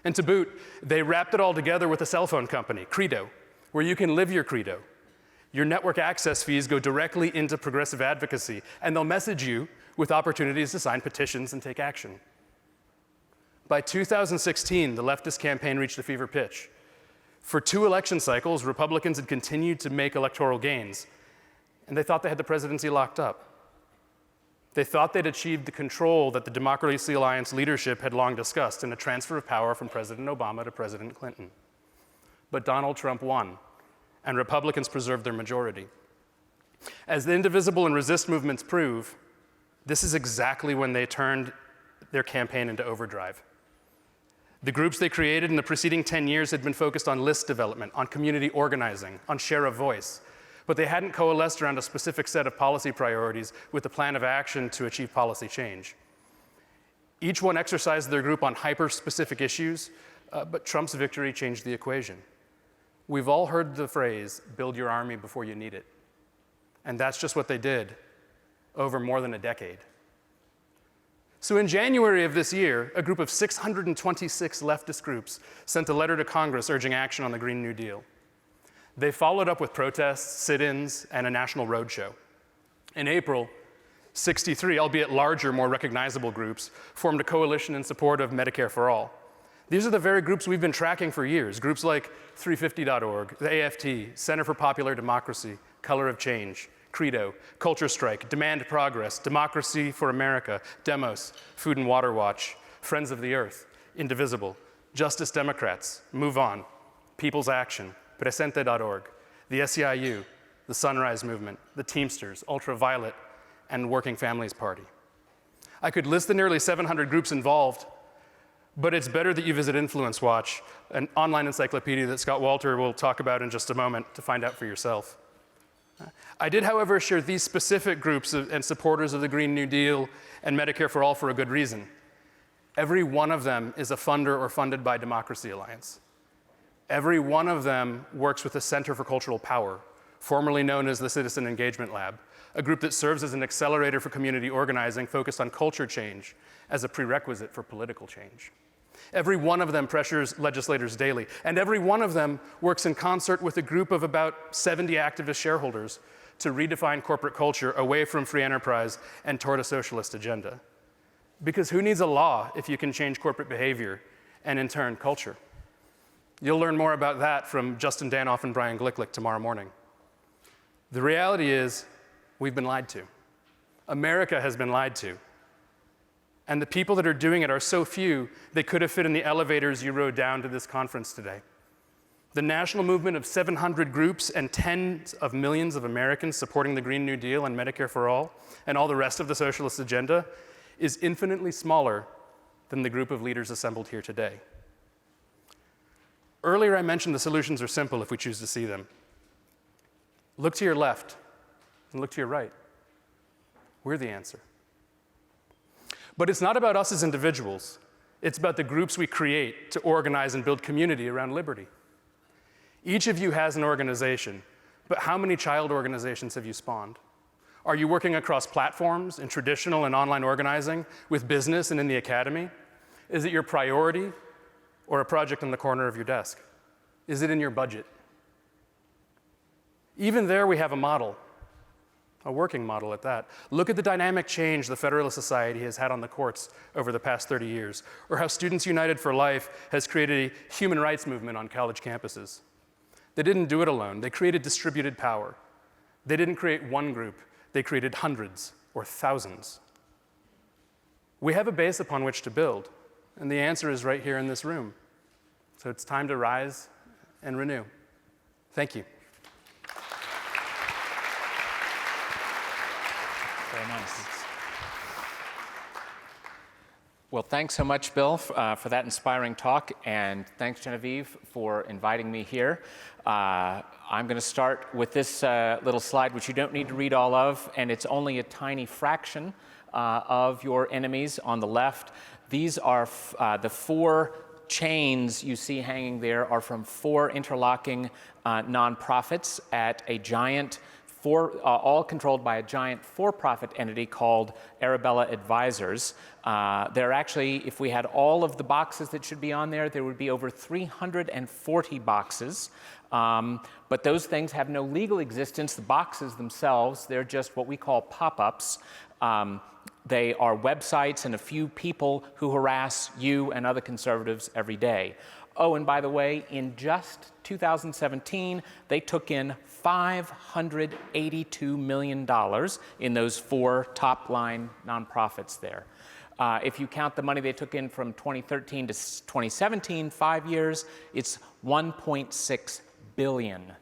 And to boot, they wrapped it all together with a cell phone company, Credo, where you can live your credo. Your network access fees go directly into progressive advocacy, and they'll message you with opportunities to sign petitions and take action. By 2016, the leftist campaign reached a fever pitch. For 2 election cycles, Republicans had continued to make electoral gains, and they thought they had the presidency locked up. They thought they'd achieved the control that the Democracy Alliance leadership had long discussed in a transfer of power from President Obama to President Clinton. But Donald Trump won, and Republicans preserved their majority. As the indivisible and resist movements prove, This is exactly when they turned their campaign into overdrive. The groups they created in the preceding 10 years had been focused on list development, on community organizing, on share of voice, but they hadn't coalesced around a specific set of policy priorities with a plan of action to achieve policy change. Each one exercised their group on hyper-specific issues, but Trump's victory changed the equation. We've all heard the phrase, build your army before you need it. And that's just what they did over more than a decade. So in January of this year, a group of 626 leftist groups sent a letter to Congress urging action on the Green New Deal. They followed up with protests, sit-ins, and a national roadshow. In April, 63, albeit larger, more recognizable groups formed a coalition in support of Medicare for All. These are the very groups we've been tracking for years, groups like 350.org, the AFT, Center for Popular Democracy, Color of Change, Credo, Culture Strike, Demand Progress, Democracy for America, Demos, Food and Water Watch, Friends of the Earth, Indivisible, Justice Democrats, Move On, People's Action, Presente.org, the SEIU, the Sunrise Movement, the Teamsters, Ultraviolet, and Working Families Party. I could list the nearly 700 groups involved, but it's better that you visit Influence Watch, an online encyclopedia that Scott Walter will talk about in just a moment, to find out for yourself. I did, however, share these specific groups and supporters of the Green New Deal and Medicare for All for a good reason. Every one of them is a funder or funded by Democracy Alliance. Every one of them works with the Center for Cultural Power, formerly known as the Citizen Engagement Lab, a group that serves as an accelerator for community organizing focused on culture change as a prerequisite for political change. Every one of them pressures legislators daily, and every one of them works in concert with a group of about 70 activist shareholders to redefine corporate culture away from free enterprise and toward a socialist agenda. Because who needs a law if you can change corporate behavior and, in turn, culture? You'll learn more about that from Justin Danoff and Brian Glicklick tomorrow morning. The reality is, we've been lied to. America has been lied to. And the people that are doing it are so few, they could have fit in the elevators you rode down to this conference today. The national movement of 700 groups and tens of millions of Americans supporting the Green New Deal and Medicare for All, and all the rest of the socialist agenda, is infinitely smaller than the group of leaders assembled here today. Earlier I mentioned the solutions are simple if we choose to see them. Look to your left and look to your right. We're the answer. But it's not about us as individuals. It's about the groups we create to organize and build community around liberty. Each of you has an organization, but how many child organizations have you spawned? Are you working across platforms in traditional and online organizing, with business and in the academy? Is it your priority or a project in the corner of your desk? Is it in your budget? Even there we have a model. A working model at that. Look at the dynamic change the Federalist Society has had on the courts over the past 30 years, or how Students United for Life has created a human rights movement on college campuses. They didn't do it alone. They created distributed power. They didn't create one group. They created hundreds or thousands. We have a base upon which to build, and the answer is right here in this room. So it's time to rise and renew. Thank you.
Very nice. Well, thanks so much, Bill, for that inspiring talk, and thanks, Genevieve, for inviting me here. I'm going to start with this little slide, which you don't need to read all of, and it's only a tiny fraction of your enemies on the left. These are the four chains you see hanging there are from four interlocking nonprofits at a giant all controlled by a giant for-profit entity called Arabella Advisors. There are actually, if we had all of the boxes that should be on there, there would be over 340 boxes. But those things have no legal existence. The boxes themselves, they're just what we call pop-ups. They are websites and a few people who harass you and other conservatives every day. Oh, and by the way, in just 2017, they took in $582 million in those four top-line nonprofits there. If you count the money they took in from 2013 to 2017, 5 years, it's $1.6 billion.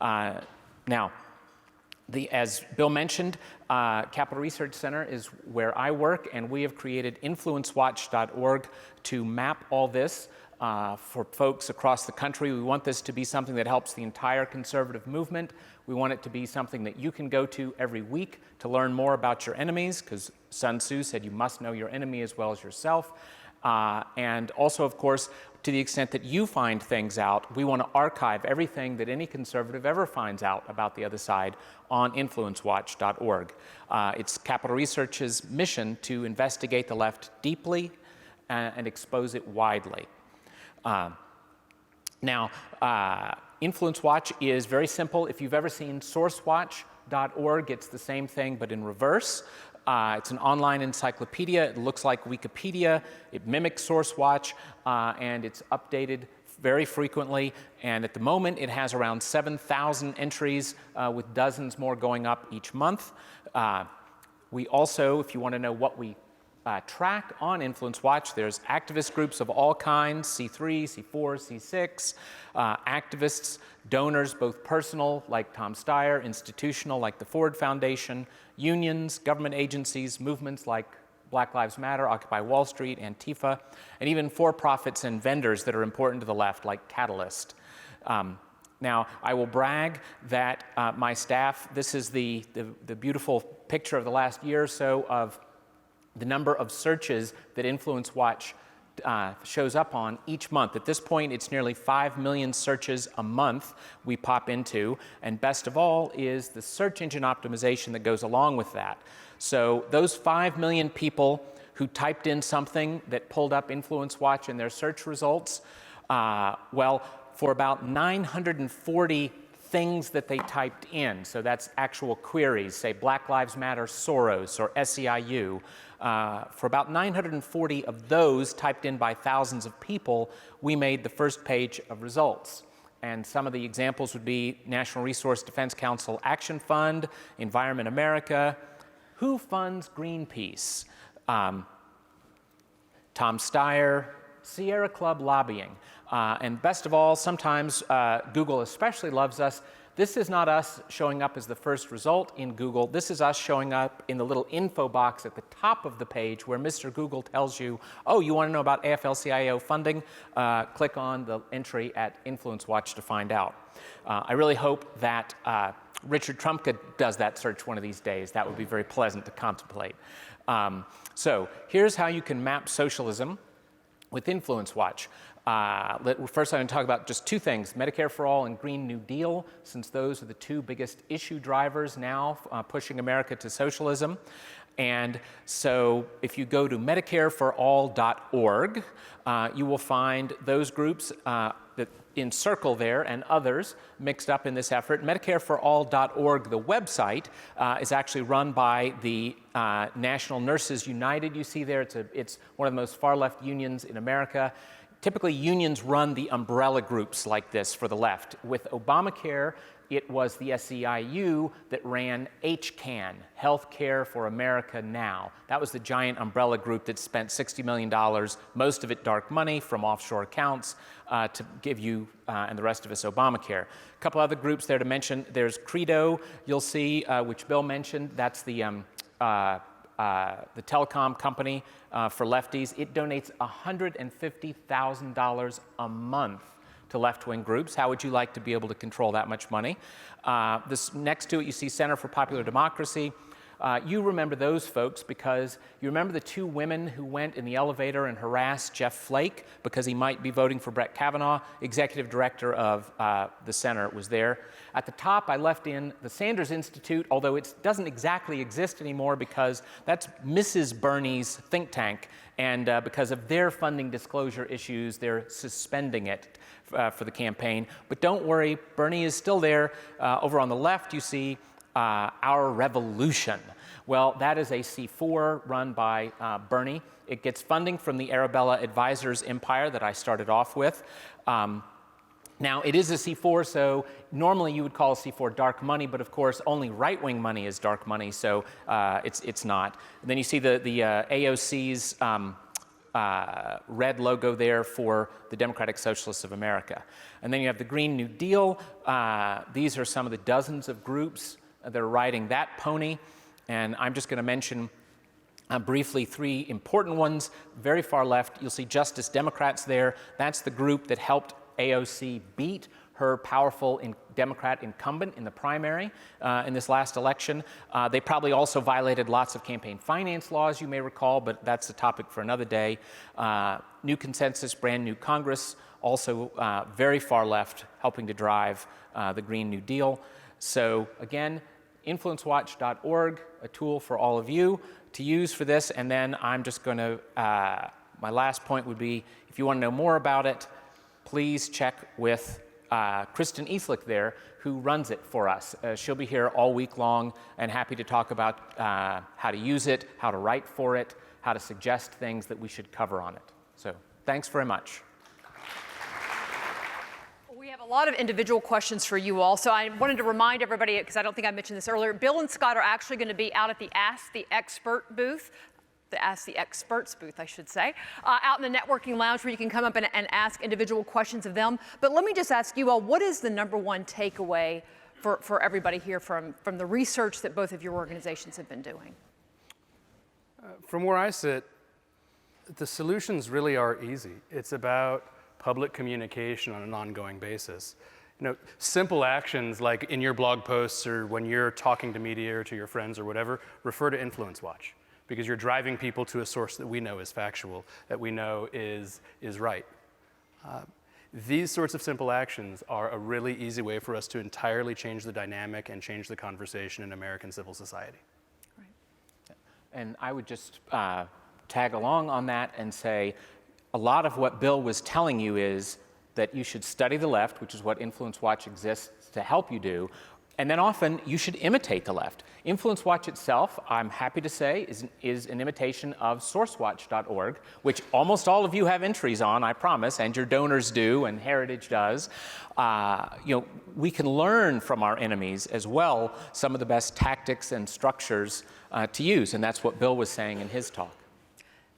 Now, As Bill mentioned, Capital Research Center is where I work, and we have created influencewatch.org to map all this for folks across the country. We want this to be something that helps the entire conservative movement. We want it to be something that you can go to every week to learn more about your enemies, because Sun Tzu said you must know your enemy as well as yourself. And also, of course, to the extent that you find things out, we want to archive everything that any conservative ever finds out about the other side on influencewatch.org. It's Capital Research's mission to investigate the left deeply and expose it widely. Now, Influence Watch is very simple. If you've ever seen sourcewatch.org, it's the same thing but in reverse. It's an online encyclopedia. It looks like Wikipedia. It mimics SourceWatch, and it's updated very frequently. And at the moment, it has around 7,000 entries, with dozens more going up each month. We also, if you want to know what we track on Influence Watch, there's activist groups of all kinds, C3, C4, C6, activists, donors, both personal, like Tom Steyer, institutional, like the Ford Foundation, unions, government agencies, movements like Black Lives Matter, Occupy Wall Street, Antifa, and even for-profits and vendors that are important to the left, like Catalyst. Now, I will brag that my staff, this is the beautiful picture of the last year or so of the number of searches that Influence Watch shows up on each month. At this point, it's nearly 5 million searches a month we pop into, and best of all is the search engine optimization that goes along with that. So those 5 million people who typed in something that pulled up Influence Watch in their search results, well, for about 940 things that they typed in, so that's actual queries, say Black Lives Matter Soros or SEIU, for about 940 of those typed in by thousands of people, we made the first page of results. And some of the examples would be National Resource Defense Council Action Fund, Environment America, who funds Greenpeace, Tom Steyer, Sierra Club lobbying. And best of all, sometimes Google especially loves us. This is not us showing up as the first result in Google. This is us showing up in the little info box at the top of the page where Mr. Google tells you, oh, you want to know about AFL-CIO funding? Click on the entry at Influence Watch to find out. I really hope that Richard Trumka does that search one of these days. That would be very pleasant to contemplate. So here's how you can map socialism with Influence Watch. First, I'm going to talk about just two things, Medicare for All and Green New Deal, since those are the two biggest issue drivers now pushing America to socialism. And so if you go to MedicareForAll.org, you will find those groups that encircle there and others mixed up in this effort. MedicareForAll.org, the website, is actually run by the National Nurses United. You see there, it's one of the most far-left unions in America. Typically, unions run the umbrella groups like this for the left. With Obamacare, it was the SEIU that ran HCAN, Healthcare for America Now. That was the giant umbrella group that spent $60 million, most of it dark money from offshore accounts, to give you and the rest of us Obamacare. A couple other groups there to mention. There's Credo, you'll see, which Bill mentioned. That's the telecom company for lefties. It donates $150,000 a month to left-wing groups. How would you like to be able to control that much money? This next to it, you see Center for Popular Democracy. You remember those folks because you remember the two women who went in the elevator and harassed Jeff Flake because he might be voting for Brett Kavanaugh. Executive director of the center was there. At the top, I left in the Sanders Institute, although it doesn't exactly exist anymore because that's Mrs. Bernie's think tank. And because of their funding disclosure issues, they're suspending it for the campaign. But don't worry, Bernie is still there. Over on the left, you see Our Revolution. Well, that is a C4 run by Bernie. It gets funding from the Arabella Advisors empire that I started off with. Now, it is a C4, so normally you would call a C4 dark money, but of course, only right-wing money is dark money, so it's not. And then you see the AOC's red logo there for the Democratic Socialists of America. And then you have the Green New Deal. These are some of the dozens of groups that are riding that pony. And I'm just going to mention briefly three important ones. Very far left, you'll see Justice Democrats there. That's the group that helped AOC beat her powerful Democrat incumbent in the primary in this last election. They probably also violated lots of campaign finance laws, you may recall, but that's a topic for another day. New consensus, brand new Congress, also very far left, helping to drive the Green New Deal. So again, influencewatch.org, a tool for all of you to use for this. And then I'm just going to, my last point would be, if you want to know more about it, please check with Kristen Eastlick there, who runs it for us. She'll be here all week long and happy to talk about how to use it, how to write for it, how to suggest things that we should cover on it. So thanks very much.
We have a lot of individual questions for you all. So I wanted to remind everybody, because I don't think I mentioned this earlier, Bill and Scott are actually going to be out at the Ask the Expert booth. The Ask the Experts booth, I should say, out in the networking lounge where you can come up and ask individual questions of them. But let me just ask you all, what is the number one takeaway for everybody here from the research that both of your organizations have been doing?
From where I sit, the solutions really are easy. It's about public communication on an ongoing basis. You know, simple actions like in your blog posts or when you're talking to media or to your friends or whatever, refer to Influence Watch, because you're driving people to a source that we know is factual, that we know is right. These sorts of simple actions are a really easy way for us to entirely change the dynamic and change the conversation in American civil society.
Right. And I would just tag along on that and say, a lot of what Bill was telling you is that you should study the left, which is what Influence Watch exists to help you do, and then often you should imitate the left. Influence Watch itself, I'm happy to say, is an imitation of sourcewatch.org, which almost all of you have entries on, I promise, and your donors do, and Heritage does. We can learn from our enemies as well some of the best tactics and structures to use, and that's what Bill was saying in his talk.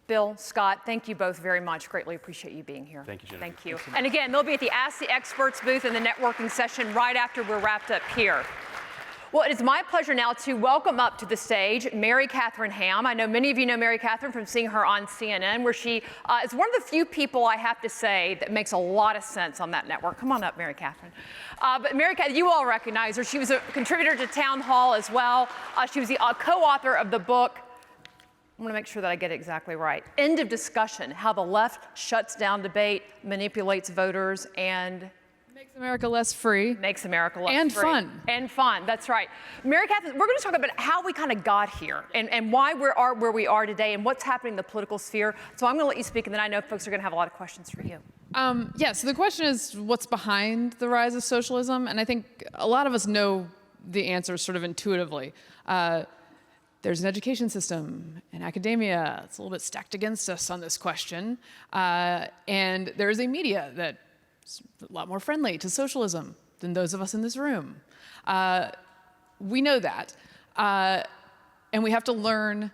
Bill, Scott, thank you both very much. Greatly appreciate you being here.
Thank you, Genevieve.
Thank you. And again, they'll be at the Ask the Experts booth in the networking session right after we're wrapped up here. Well, it is my pleasure now to welcome up to the stage Mary Katherine Ham. I know many of you know Mary Katherine from seeing her on CNN, where she is one of the few people, I have to say, that makes a lot of sense on that network. Come on up, Mary Katherine. But Mary Katherine, you all recognize her. She was a contributor to Town Hall as well. She was the co-author of the book, I'm going to make sure that I get it exactly right. End of Discussion, How the Left Shuts Down Debate, Manipulates Voters, and
Makes America Less Free.
Makes America Less
and
Free.
Fun.
And fun, that's right. Mary Katherine, we're going to talk about how we kind of got here and why we are where we are today and what's happening in the political sphere. So I'm going to let you speak, and then I know folks are going to have a lot of questions for you.
So the question is, what's behind the rise of socialism? And I think a lot of us know the answer sort of intuitively. There's an education system and academia that's a little bit stacked against us on this question. And there is a media that's a lot more friendly to socialism than those of us in this room. We know that. And we have to learn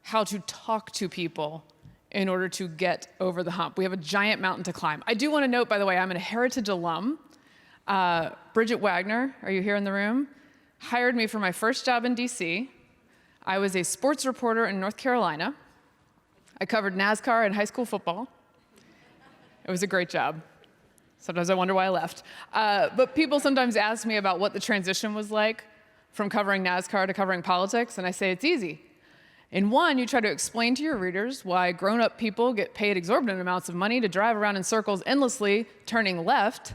how to talk to people in order to get over the hump. We have a giant mountain to climb. I do want to note, by the way, I'm a Heritage alum. Bridget Wagner, are you here in the room? Hired me for my first job in DC. I was a sports reporter in North Carolina. I covered NASCAR and high school football. It was a great job. Sometimes I wonder why I left. But people sometimes ask me about what the transition was like from covering NASCAR to covering politics, and I say it's easy. In one, you try to explain to your readers why grown-up people get paid exorbitant amounts of money to drive around in circles endlessly, turning left.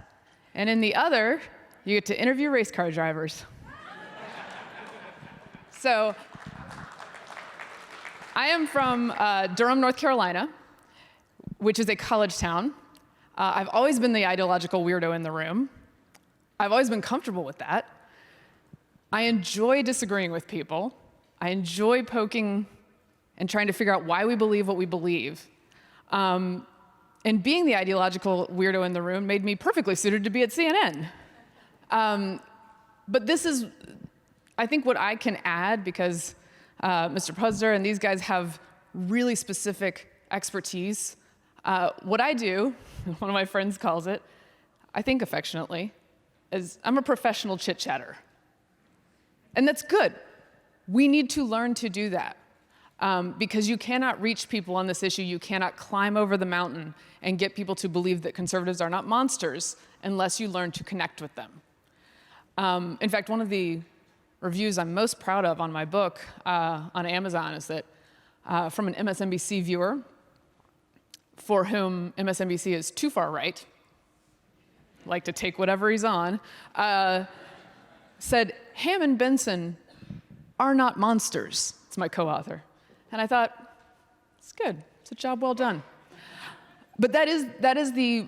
And in the other, you get to interview race car drivers. So, I am from Durham, North Carolina, which is a college town. I've always been the ideological weirdo in the room. I've always been comfortable with that. I enjoy disagreeing with people. I enjoy poking and trying to figure out why we believe what we believe. And being the ideological weirdo in the room made me perfectly suited to be at CNN. But this is, I think, what I can add, because Mr. Puzder and these guys have really specific expertise. What I do, one of my friends calls it, I think affectionately, is I'm a professional chit-chatter. And that's good. We need to learn to do that. Because you cannot reach people on this issue. You cannot climb over the mountain and get people to believe that conservatives are not monsters unless you learn to connect with them. In fact, one of the reviews I'm most proud of on my book on Amazon is that from an MSNBC viewer for whom MSNBC is too far right, like to take whatever he's on, said, Ham and Benson are not monsters. It's my co-author. And I thought, it's good. It's a job well done. But that is the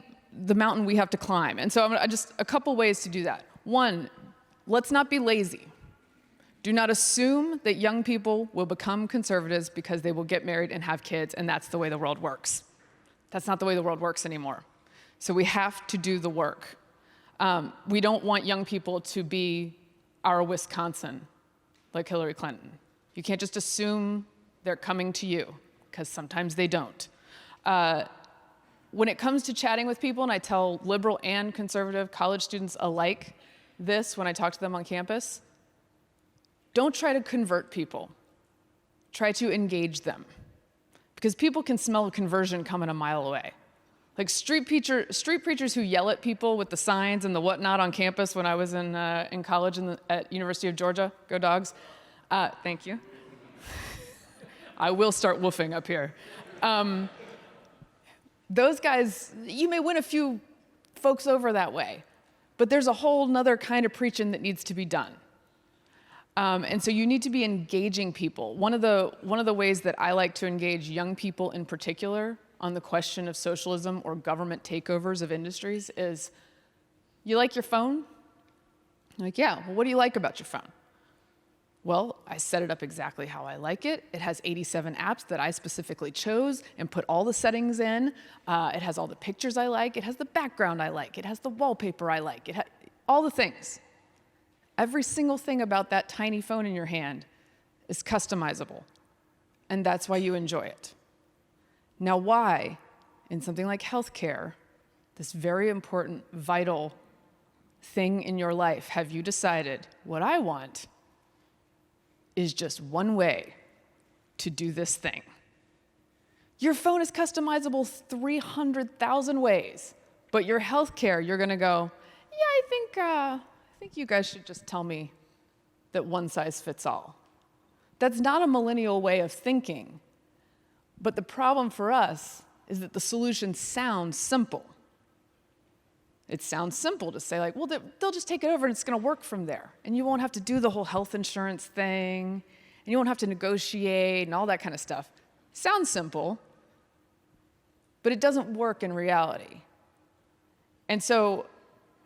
mountain we have to climb. And so I'm just a couple ways to do that. One, let's not be lazy. Do not assume that young people will become conservatives because they will get married and have kids, and that's the way the world works. That's not the way the world works anymore. So we have to do the work. We don't want young people to be our Wisconsin, like Hillary Clinton. You can't just assume they're coming to you, because sometimes they don't. When it comes to chatting with people, and I tell liberal and conservative college students alike this when I talk to them on campus, don't try to convert people. Try to engage them. Because people can smell a conversion coming a mile away. Like street preachers who yell at people with the signs and the whatnot on campus when I was in college at University of Georgia. Go Dogs. Thank you. I will start woofing up here. Those guys, you may win a few folks over that way, but there's a whole nother kind of preaching that needs to be done. And so you need to be engaging people. One of the ways that I like to engage young people in particular on the question of socialism or government takeovers of industries is, you like your phone? I'm like, yeah, well, what do you like about your phone? Well, I set it up exactly how I like it. It has 87 apps that I specifically chose and put all the settings in. It has all the pictures I like. It has the background I like. It has the wallpaper I like. All the things. Every single thing about that tiny phone in your hand is customizable. And that's why you enjoy it. Now, why, in something like healthcare, this very important, vital thing in your life, have you decided what I want is just one way to do this thing? Your phone is customizable 300,000 ways, but your healthcare, you're going to go, yeah, I think you guys should just tell me that one size fits all. That's not a millennial way of thinking. But the problem for us is that the solution sounds simple. It sounds simple to say, like, well, they'll just take it over and it's going to work from there. And you won't have to do the whole health insurance thing, and you won't have to negotiate and all that kind of stuff. Sounds simple, but it doesn't work in reality. And so,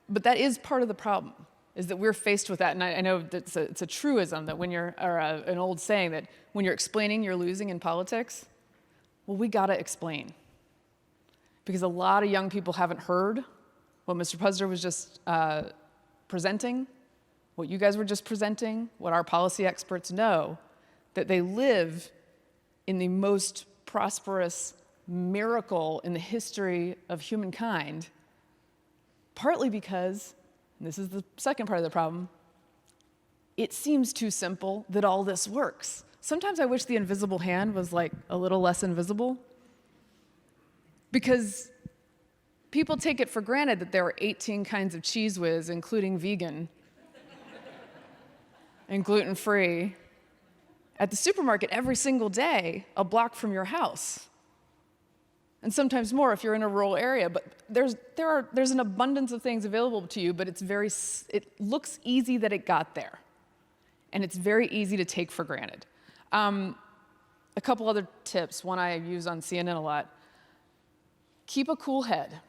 but that is part of the problem, is that we're faced with that. And I know that it's a truism that when you're, or an old saying that when you're explaining, you're losing in politics. Well, we gotta explain. Because a lot of young people haven't heard what Mr. Puzder was just presenting, what you guys were just presenting, what our policy experts know, that they live in the most prosperous miracle in the history of humankind, partly because, and this is the second part of the problem, it seems too simple that all this works. Sometimes I wish the invisible hand was like a little less invisible, because people take it for granted that there are 18 kinds of Cheese Whiz, including vegan and gluten-free, at the supermarket every single day, a block from your house. And sometimes more if you're in a rural area. But there's an abundance of things available to you, but it looks easy that it got there. And it's very easy to take for granted. A couple other tips, one I use on CNN a lot. Keep a cool head.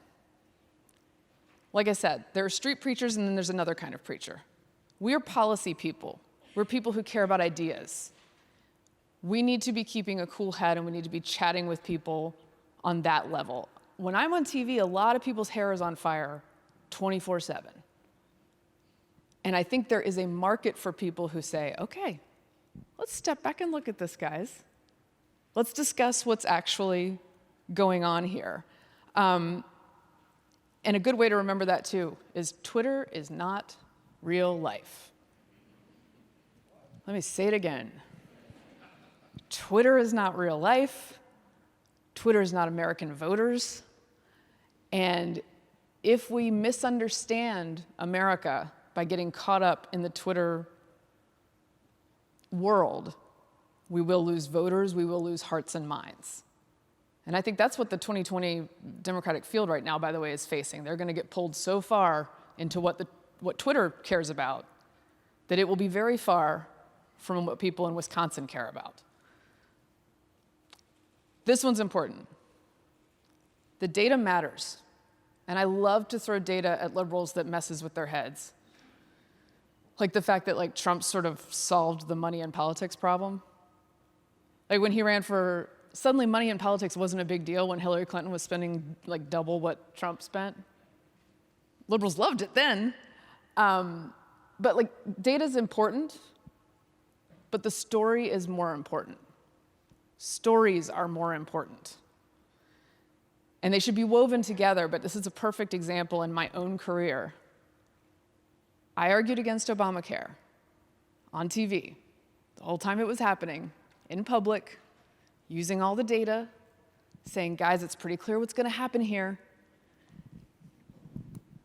Like I said, there are street preachers and then there's another kind of preacher. We're policy people. We're people who care about ideas. We need to be keeping a cool head and we need to be chatting with people on that level. When I'm on TV, a lot of people's hair is on fire 24/7. And I think there is a market for people who say, okay, let's step back and look at this, guys. Let's discuss what's actually going on here. And a good way to remember that, too, is Twitter is not real life. Let me say it again. Twitter is not real life. Twitter is not American voters. And if we misunderstand America by getting caught up in the Twitter world, we will lose voters, we will lose hearts and minds. And I think that's what the 2020 Democratic field right now, by the way, is facing. They're going to get pulled so far into what Twitter cares about that it will be very far from what people in Wisconsin care about. This one's important. The data matters. And I love to throw data at liberals that messes with their heads. Like the fact that like Trump sort of solved the money in politics problem. Like when he ran for, suddenly money in politics wasn't a big deal when Hillary Clinton was spending like double what Trump spent. Liberals loved it then. But like data's important, but the story is more important. Stories are more important. And they should be woven together, but this is a perfect example in my own career. I argued against Obamacare on TV the whole time it was happening, in public, using all the data, saying, guys, it's pretty clear what's going to happen here.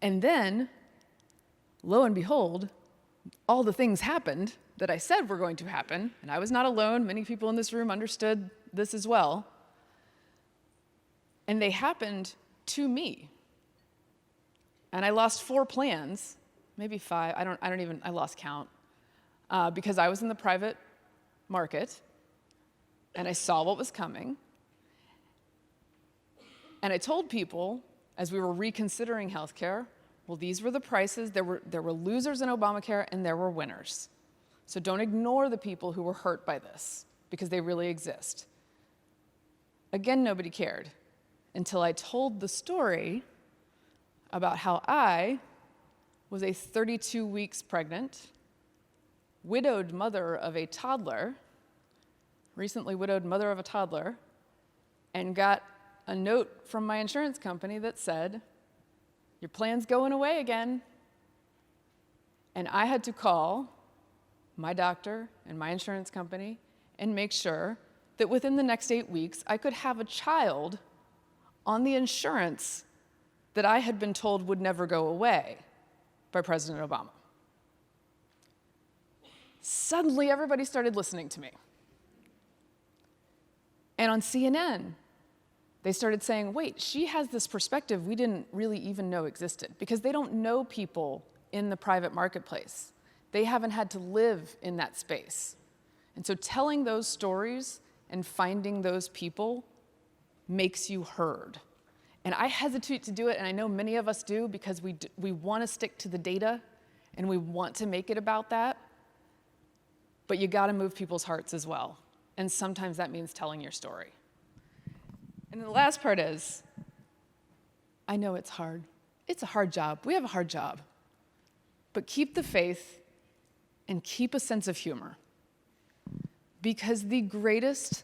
And then, lo and behold, all the things happened that I said were going to happen, and I was not alone. Many people in this room understood this as well. And they happened to me. And I lost 4 plans, maybe 5, I lost count, because I was in the private market, and I saw what was coming. And I told people, as we were reconsidering healthcare, well, these were the prices. There were losers in Obamacare, and there were winners. So don't ignore the people who were hurt by this, because they really exist. Again, nobody cared until I told the story about how I was a 32 weeks pregnant, widowed mother of a toddler, recently widowed mother of a toddler, and got a note from my insurance company that said, your plan's going away again. And I had to call my doctor and my insurance company and make sure that within the next 8 weeks, I could have a child on the insurance that I had been told would never go away by President Obama. Suddenly, everybody started listening to me. And on CNN, they started saying, wait, she has this perspective we didn't really even know existed, because they don't know people in the private marketplace. They haven't had to live in that space. And so telling those stories and finding those people makes you heard. And I hesitate to do it, and I know many of us do, because we want to stick to the data, and we want to make it about that. But you got to move people's hearts as well. And sometimes that means telling your story. And the last part is, I know it's hard. It's a hard job. We have a hard job. But keep the faith and keep a sense of humor. Because the greatest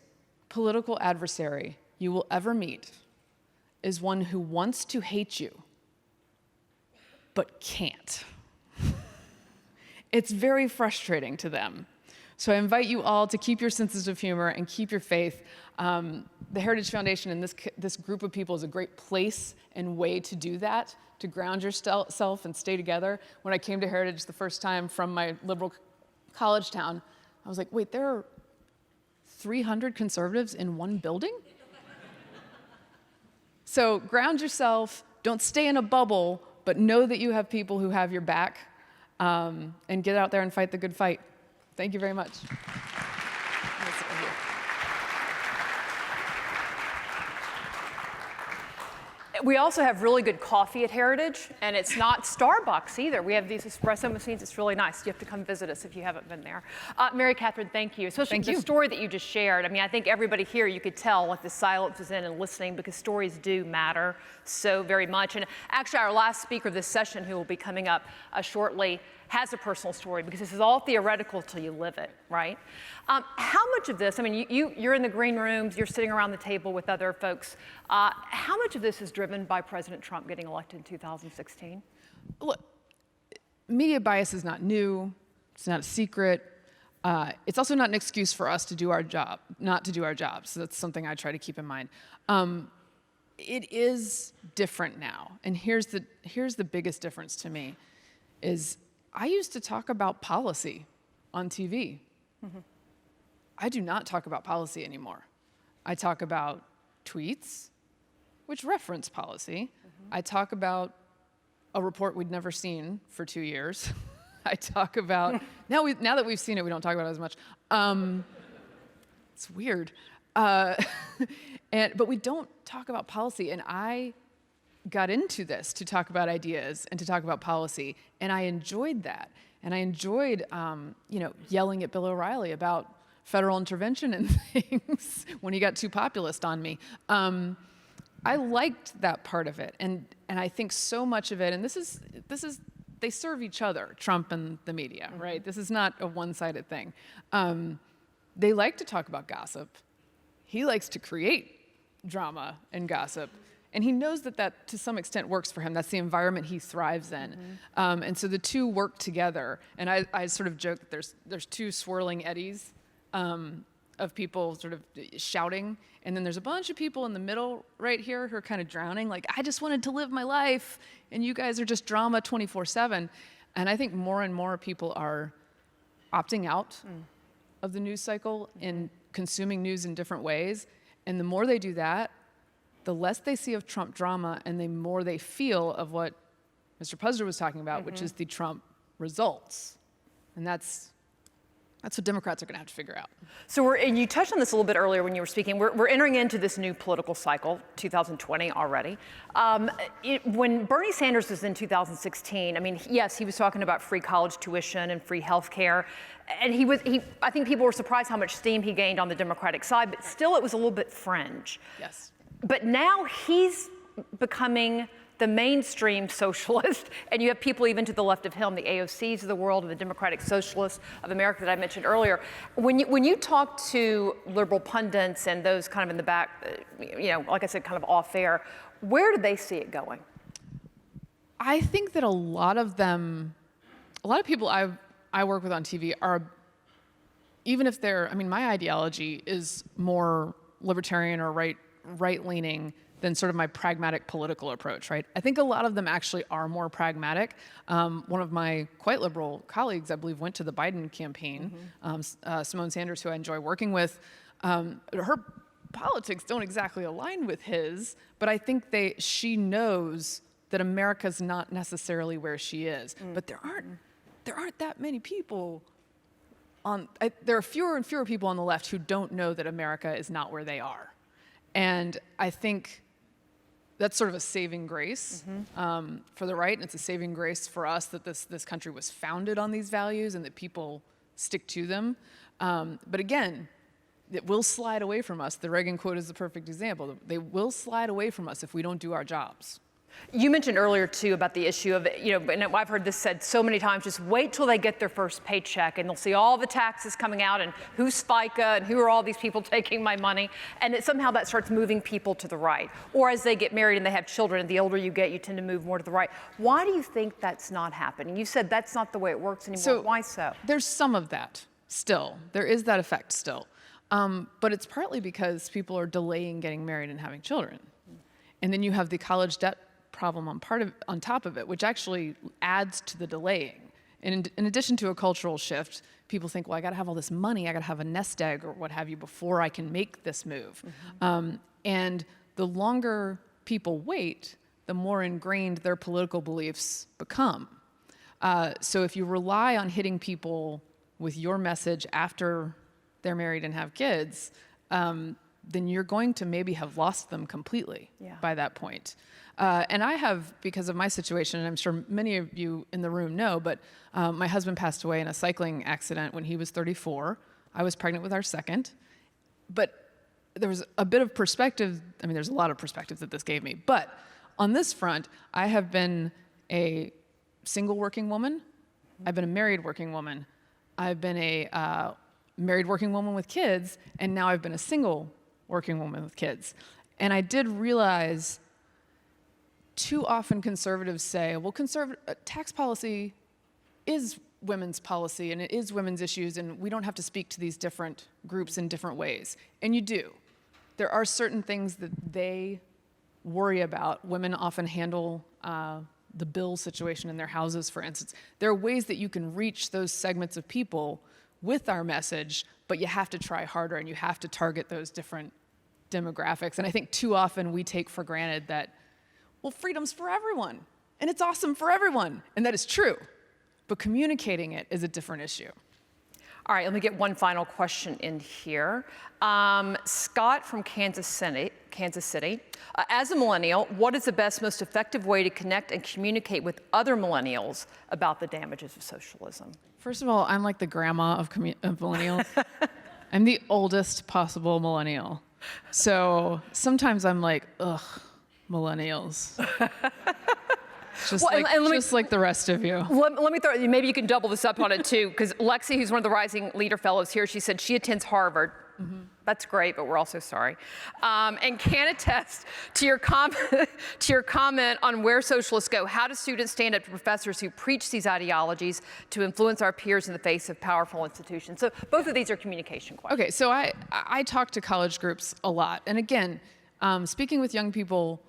political adversary you will ever meet is one who wants to hate you, but can't. It's very frustrating to them. So I invite you all to keep your senses of humor and keep your faith. The Heritage Foundation and this group of people is a great place and way to do that, to ground yourself and stay together. When I came to Heritage the first time from my liberal college town, I was like, wait, there are 300 conservatives in one building? So ground yourself, don't stay in a bubble, but know that you have people who have your back, and get out there and fight the good fight. Thank you very much.
We also have really good coffee at Heritage, and it's not Starbucks either. We have these espresso machines. It's really nice. You have to come visit us if you haven't been there. Mary Katherine, thank you. Especially the story that you just shared. I mean, I think everybody here, you could tell what the silence is in and listening, because stories do matter so very much. And actually, our last speaker of this session, who will be coming up shortly, has a personal story, because this is all theoretical till you live it, right? How much of this, I mean, you're in the green rooms, you're sitting around the table with other folks. How much of this is driven by President Trump getting elected in 2016?
Look, media bias is not new. It's not a secret. It's also not an excuse for us to do our job, not to do our jobs. So that's something I try to keep in mind. It is different now, and here's the biggest difference to me, is I used to talk about policy on TV. Mm-hmm. I do not talk about policy anymore. I talk about tweets, which reference policy. Mm-hmm. I talk about a report we'd never seen for 2 years. I talk about, now that we've seen it, we don't talk about it as much. It's weird. But we don't talk about policy, and I got into this to talk about ideas and to talk about policy, and I enjoyed that. And I enjoyed, yelling at Bill O'Reilly about federal intervention and things when he got too populist on me. I liked that part of it, and I think so much of it, and this is they serve each other, Trump and the media, mm-hmm. right? This is not a one-sided thing. They like to talk about gossip. He likes to create drama and gossip, and he knows that to some extent works for him. That's the environment he thrives in. Mm-hmm. And so the two work together, and I sort of joke that there's two swirling eddies of people sort of shouting, and then there's a bunch of people in the middle right here who are kind of drowning, like, I just wanted to live my life, and you guys are just drama 24/7. And I think more and more people are opting out of the news cycle and consuming news in different ways. And the more they do that, the less they see of Trump drama, and the more they feel of what Mr. Puzder was talking about, which is the Trump results. And that's what Democrats are going to have to figure out.
So and you touched on this a little bit earlier when you were speaking. We're entering into this new political cycle, 2020 already. When Bernie Sanders was in 2016, I mean, yes, he was talking about free college tuition and free health care. And I think people were surprised how much steam he gained on the Democratic side, but still it was a little bit fringe.
Yes.
But now he's becoming the mainstream socialist, and you have people even to the left of him, the AOCs of the world, and the Democratic Socialists of America that I mentioned earlier. When you talk to liberal pundits and those kind of in the back, like I said, kind of off air, where do they see it going?
I think that a lot of people I work with on TV are, even if my ideology is more libertarian or right-leaning than sort of my pragmatic political approach, right? I think a lot of them actually are more pragmatic. One of my quite liberal colleagues, I believe, went to the Biden campaign, Simone Sanders, who I enjoy working with. Her politics don't exactly align with his, but I think she knows that America's not necessarily where she is. But there aren't that many people there are fewer and fewer people on the left who don't know that America is not where they are. And I think that's sort of a saving grace for the right, and it's a saving grace for us that this country was founded on these values and that people stick to them. But again, it will slide away from us. The Reagan quote is the perfect example. They will slide away from us if we don't do our jobs.
You mentioned earlier, too, about the issue of, and I've heard this said so many times, just wait till they get their first paycheck and they'll see all the taxes coming out and who's FICA and who are all these people taking my money. And somehow that starts moving people to the right. Or as they get married and they have children, and the older you get, you tend to move more to the right. Why do you think that's not happening? You said that's not the way it works anymore.
So
why so?
There's some of that still. There is that effect still. But it's partly because people are delaying getting married and having children. And then you have the college debt problem on top of it, which actually adds to the delaying. And in addition to a cultural shift, people think, well, I got to have all this money, I got to have a nest egg or what have you before I can make this move. And the longer people wait, the more ingrained their political beliefs become. So if you rely on hitting people with your message after they're married and have kids, then you're going to maybe have lost them completely by that point. And I have, because of my situation, and I'm sure many of you in the room know, but my husband passed away in a cycling accident when he was 34. I was pregnant with our second. But there was a bit of perspective. I mean, there's a lot of perspectives that this gave me. But on this front, I have been a single working woman. I've been a married working woman. I've been a married working woman with kids. And now I've been a single working woman with kids. And I did realize too often conservatives say, well, tax policy is women's policy and it is women's issues, and we don't have to speak to these different groups in different ways. And you do. There are certain things that they worry about. Women often handle the bill situation in their houses, for instance. There are ways that you can reach those segments of people with our message, but you have to try harder and you have to target those different demographics. And I think too often we take for granted that, well, freedom's for everyone and it's awesome for everyone. And that is true, but communicating it is a different issue.
All right, let me get one final question in here. Scott from Kansas City. As a millennial, what is the best, most effective way to connect and communicate with other millennials about the damages of socialism?
First of all, I'm like the grandma of millennials. I'm the oldest possible millennial. So sometimes I'm like, ugh, millennials. Just like the rest of you.
Let me throw, maybe you can double this up on it too, because Lexi, who's one of the Rising Leader Fellows here, she said she attends Harvard. Mm-hmm. That's great, but we're also sorry. And can attest to your comment on where socialists go. How do students stand up to professors who preach these ideologies to influence our peers in the face of powerful institutions? So both of these are communication questions.
Okay, so I talk to college groups a lot. And again, speaking with young people,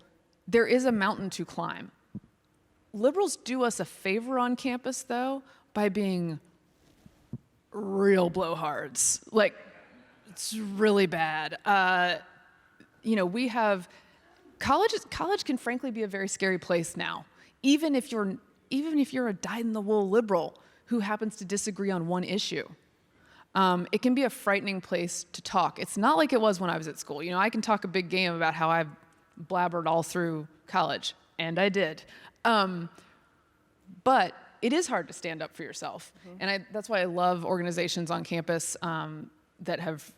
there is a mountain to climb. Liberals do us a favor on campus, though, by being real blowhards. Like, it's really bad. We have college can frankly be a very scary place now. Even if you're a dyed-in-the-wool liberal who happens to disagree on one issue, it can be a frightening place to talk. It's not like it was when I was at school. You know, I can talk a big game about how I've blabbered all through college, and I did. But it is hard to stand up for yourself. Mm-hmm. And that's why I love organizations on campus that have,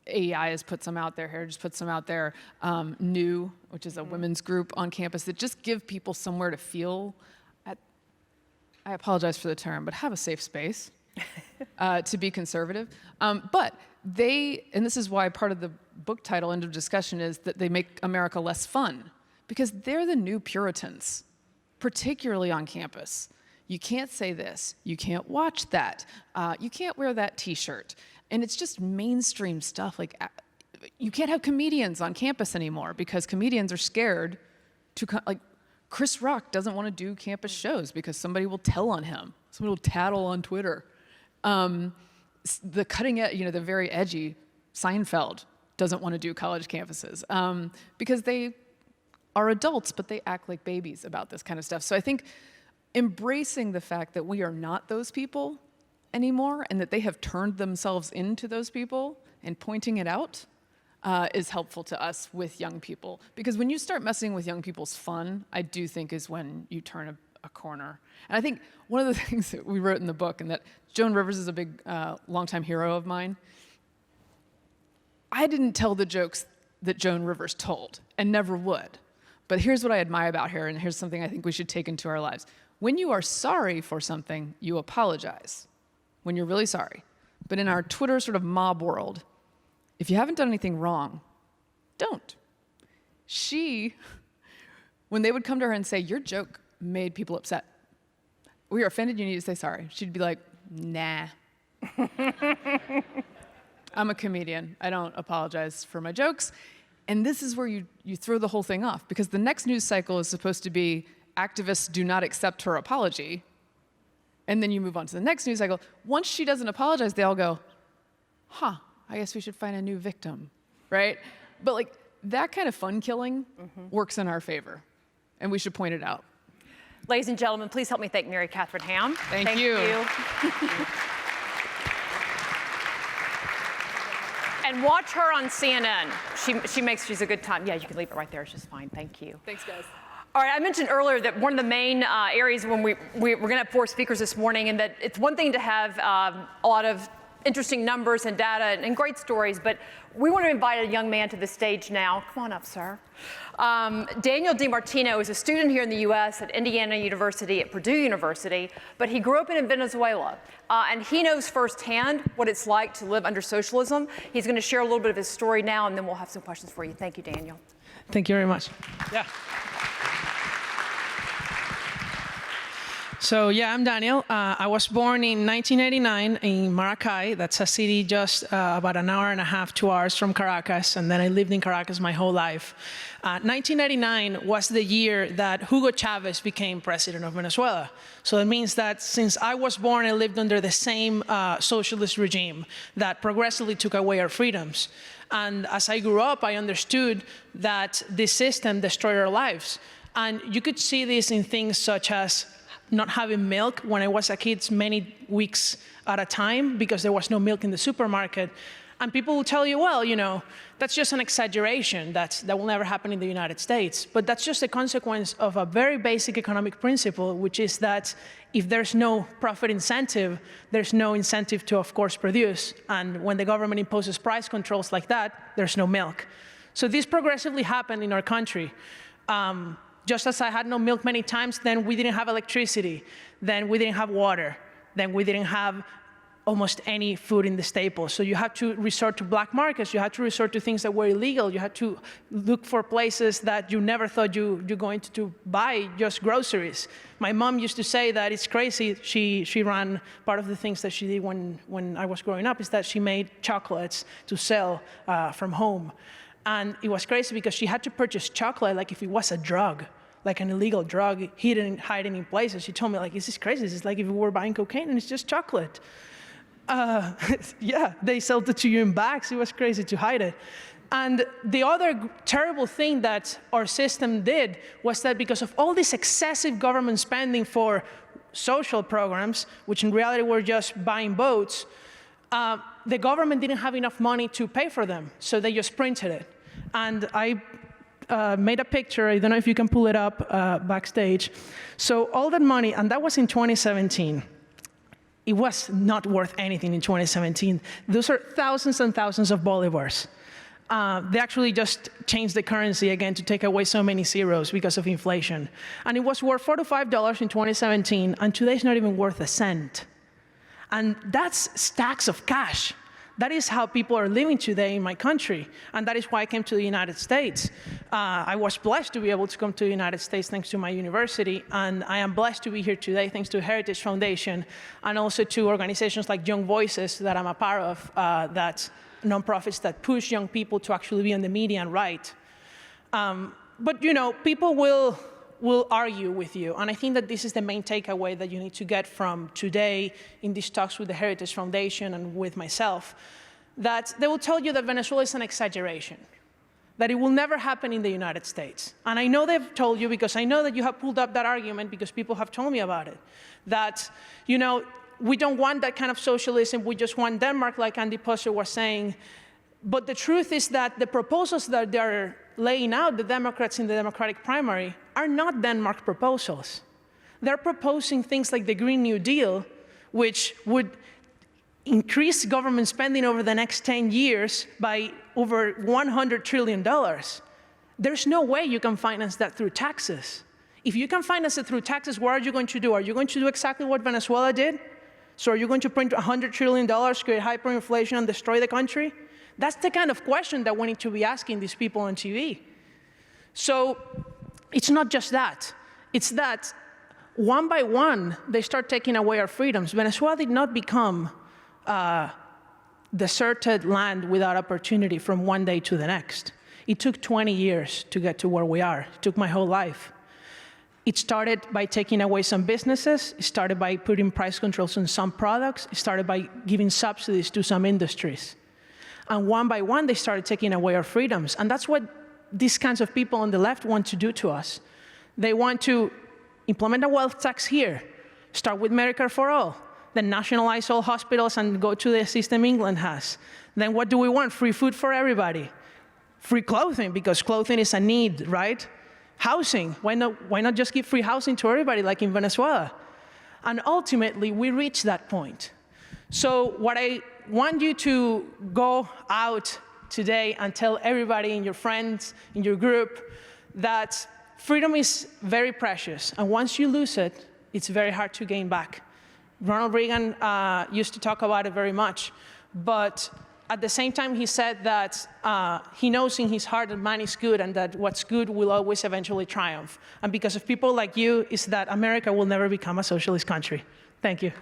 AEI has put some out there, Heritage puts some out there, New, which is a women's group on campus that just give people somewhere to feel, I apologize for the term, but have a safe space to be conservative. But and this is why part of the book title, End of Discussion, is that they make America less fun, because they're the new Puritans, particularly on campus. You can't say this, you can't watch that, you can't wear that t-shirt. And it's just mainstream stuff. Like, you can't have comedians on campus anymore because comedians are scared to, like, Chris Rock doesn't want to do campus shows because somebody will tell on him. Somebody will tattle on Twitter. The cutting edge, the very edgy Seinfeld doesn't want to do college campuses because they are adults, but they act like babies about this kind of stuff. So I think embracing the fact that we are not those people anymore and that they have turned themselves into those people and pointing it out is helpful to us with young people. Because when you start messing with young people's fun, I do think is when you turn a corner. And I think one of the things that we wrote in the book, and that Joan Rivers is a big, longtime hero of mine, I didn't tell the jokes that Joan Rivers told and never would. But here's what I admire about her, and here's something I think we should take into our lives. When you are sorry for something, you apologize. When you're really sorry. But in our Twitter sort of mob world, if you haven't done anything wrong, don't. When they would come to her and say, your joke made people upset, we are offended, you need to say sorry. She'd be like, nah. I'm a comedian. I don't apologize for my jokes. And this is where you throw the whole thing off, because the next news cycle is supposed to be activists do not accept her apology. And then you move on to the next news cycle. Once she doesn't apologize, they all go, I guess we should find a new victim, right? But like that kind of fun killing works in our favor, and we should point it out.
Ladies and gentlemen, please help me thank Mary Katherine Ham.
Thank you.
And watch her on CNN. She's a good time. Yeah, you can leave it right there. It's just fine. Thank you.
Thanks, guys.
All right, I mentioned earlier that one of the main areas when we're going to have 4 speakers this morning, and that it's one thing to have a lot of interesting numbers and data and great stories, but we want to invite a young man to the stage now. Come on up, sir. Daniel DiMartino is a student here in the U.S. at Indiana University, at Purdue University, but he grew up in Venezuela, and he knows firsthand what it's like to live under socialism. He's going to share a little bit of his story now, and then we'll have some questions for you. Thank you, Daniel.
Thank you very much. Yeah. So yeah, I'm Daniel. I was born in 1989 in Maracay. That's a city just about an hour and a half, 2 hours from Caracas, and then I lived in Caracas my whole life. 1999 was the year that Hugo Chavez became president of Venezuela. So it means that since I was born, I lived under the same socialist regime that progressively took away our freedoms. And as I grew up, I understood that this system destroyed our lives. And you could see this in things such as not having milk when I was a kid many weeks at a time because there was no milk in the supermarket. And people will tell you, well, you know, that's just an exaggeration. That will never happen in the United States. But that's just a consequence of a very basic economic principle, which is that if there's no profit incentive, there's no incentive to, of course, produce. And when the government imposes price controls like that, there's no milk. So this progressively happened in our country. Just as I had no milk many times, then we didn't have electricity, then we didn't have water, then we didn't have almost any food in the staples. So you had to resort to black markets, you had to resort to things that were illegal, you had to look for places that you never thought you're going to buy just groceries. My mom used to say that it's crazy, she ran, part of the things that she did when I was growing up is that she made chocolates to sell from home. And it was crazy because she had to purchase chocolate like if it was a drug, like an illegal drug, hidden, hiding in places. She told me, like, this is crazy. This is like if we were buying cocaine and it's just chocolate. Yeah, they sold it to you in bags. It was crazy to hide it. And the other terrible thing that our system did was that because of all this excessive government spending for social programs, which in reality were just buying votes, the government didn't have enough money to pay for them, so they just printed it. And I made a picture, I don't know if you can pull it up backstage. So all that money, and that was in 2017. It was not worth anything in 2017. Those are thousands and thousands of bolivars. They actually just changed the currency again to take away so many zeros because of inflation. And it was worth $4 to $5 in 2017, and today it's not even worth a cent. And that's stacks of cash. That is how people are living today in my country. And that is why I came to the United States. I was blessed to be able to come to the United States thanks to my university. And I am blessed to be here today thanks to Heritage Foundation and also to organizations like Young Voices that I'm a part of, that nonprofits that push young people to actually be in the media and write. But you know, people will argue with you. And I think that this is the main takeaway that you need to get from today in these talks with the Heritage Foundation and with myself, that they will tell you that Venezuela is an exaggeration, that it will never happen in the United States. And I know they've told you because I know that you have pulled up that argument because people have told me about it, that, you know, we don't want that kind of socialism, we just want Denmark, like Andy Puzder was saying. But the truth is that the proposals that they're laying out, the Democrats in the Democratic primary, are not Denmark proposals. They're proposing things like the Green New Deal, which would increase government spending over the next 10 years by over $100 trillion. There's no way you can finance that through taxes. If you can finance it through taxes, what are you going to do? Are you going to do exactly what Venezuela did? So are you going to print $100 trillion, create hyperinflation, and destroy the country? That's the kind of question that we need to be asking these people on TV. So it's not just that. It's that one by one, they start taking away our freedoms. Venezuela did not become deserted land without opportunity from one day to the next. It took 20 years to get to where we are. It took my whole life. It started by taking away some businesses. It started by putting price controls on some products. It started by giving subsidies to some industries. And one by one, they started taking away our freedoms. And that's what these kinds of people on the left want to do to us. They want to implement a wealth tax here, start with Medicare for all, then nationalize all hospitals and go to the system England has. Then what do we want? Free food for everybody. Free clothing, because clothing is a need, right? Housing, why not just give free housing to everybody like in Venezuela? And ultimately, we reach that point. So what I want you to go out today and tell everybody in your friends, in your group, that freedom is very precious. And once you lose it, it's very hard to gain back. Ronald Reagan used to talk about it very much. But at the same time, he said that he knows in his heart that man is good and that what's good will always eventually triumph. And because of people like you, is that America will never become a socialist country. Thank you.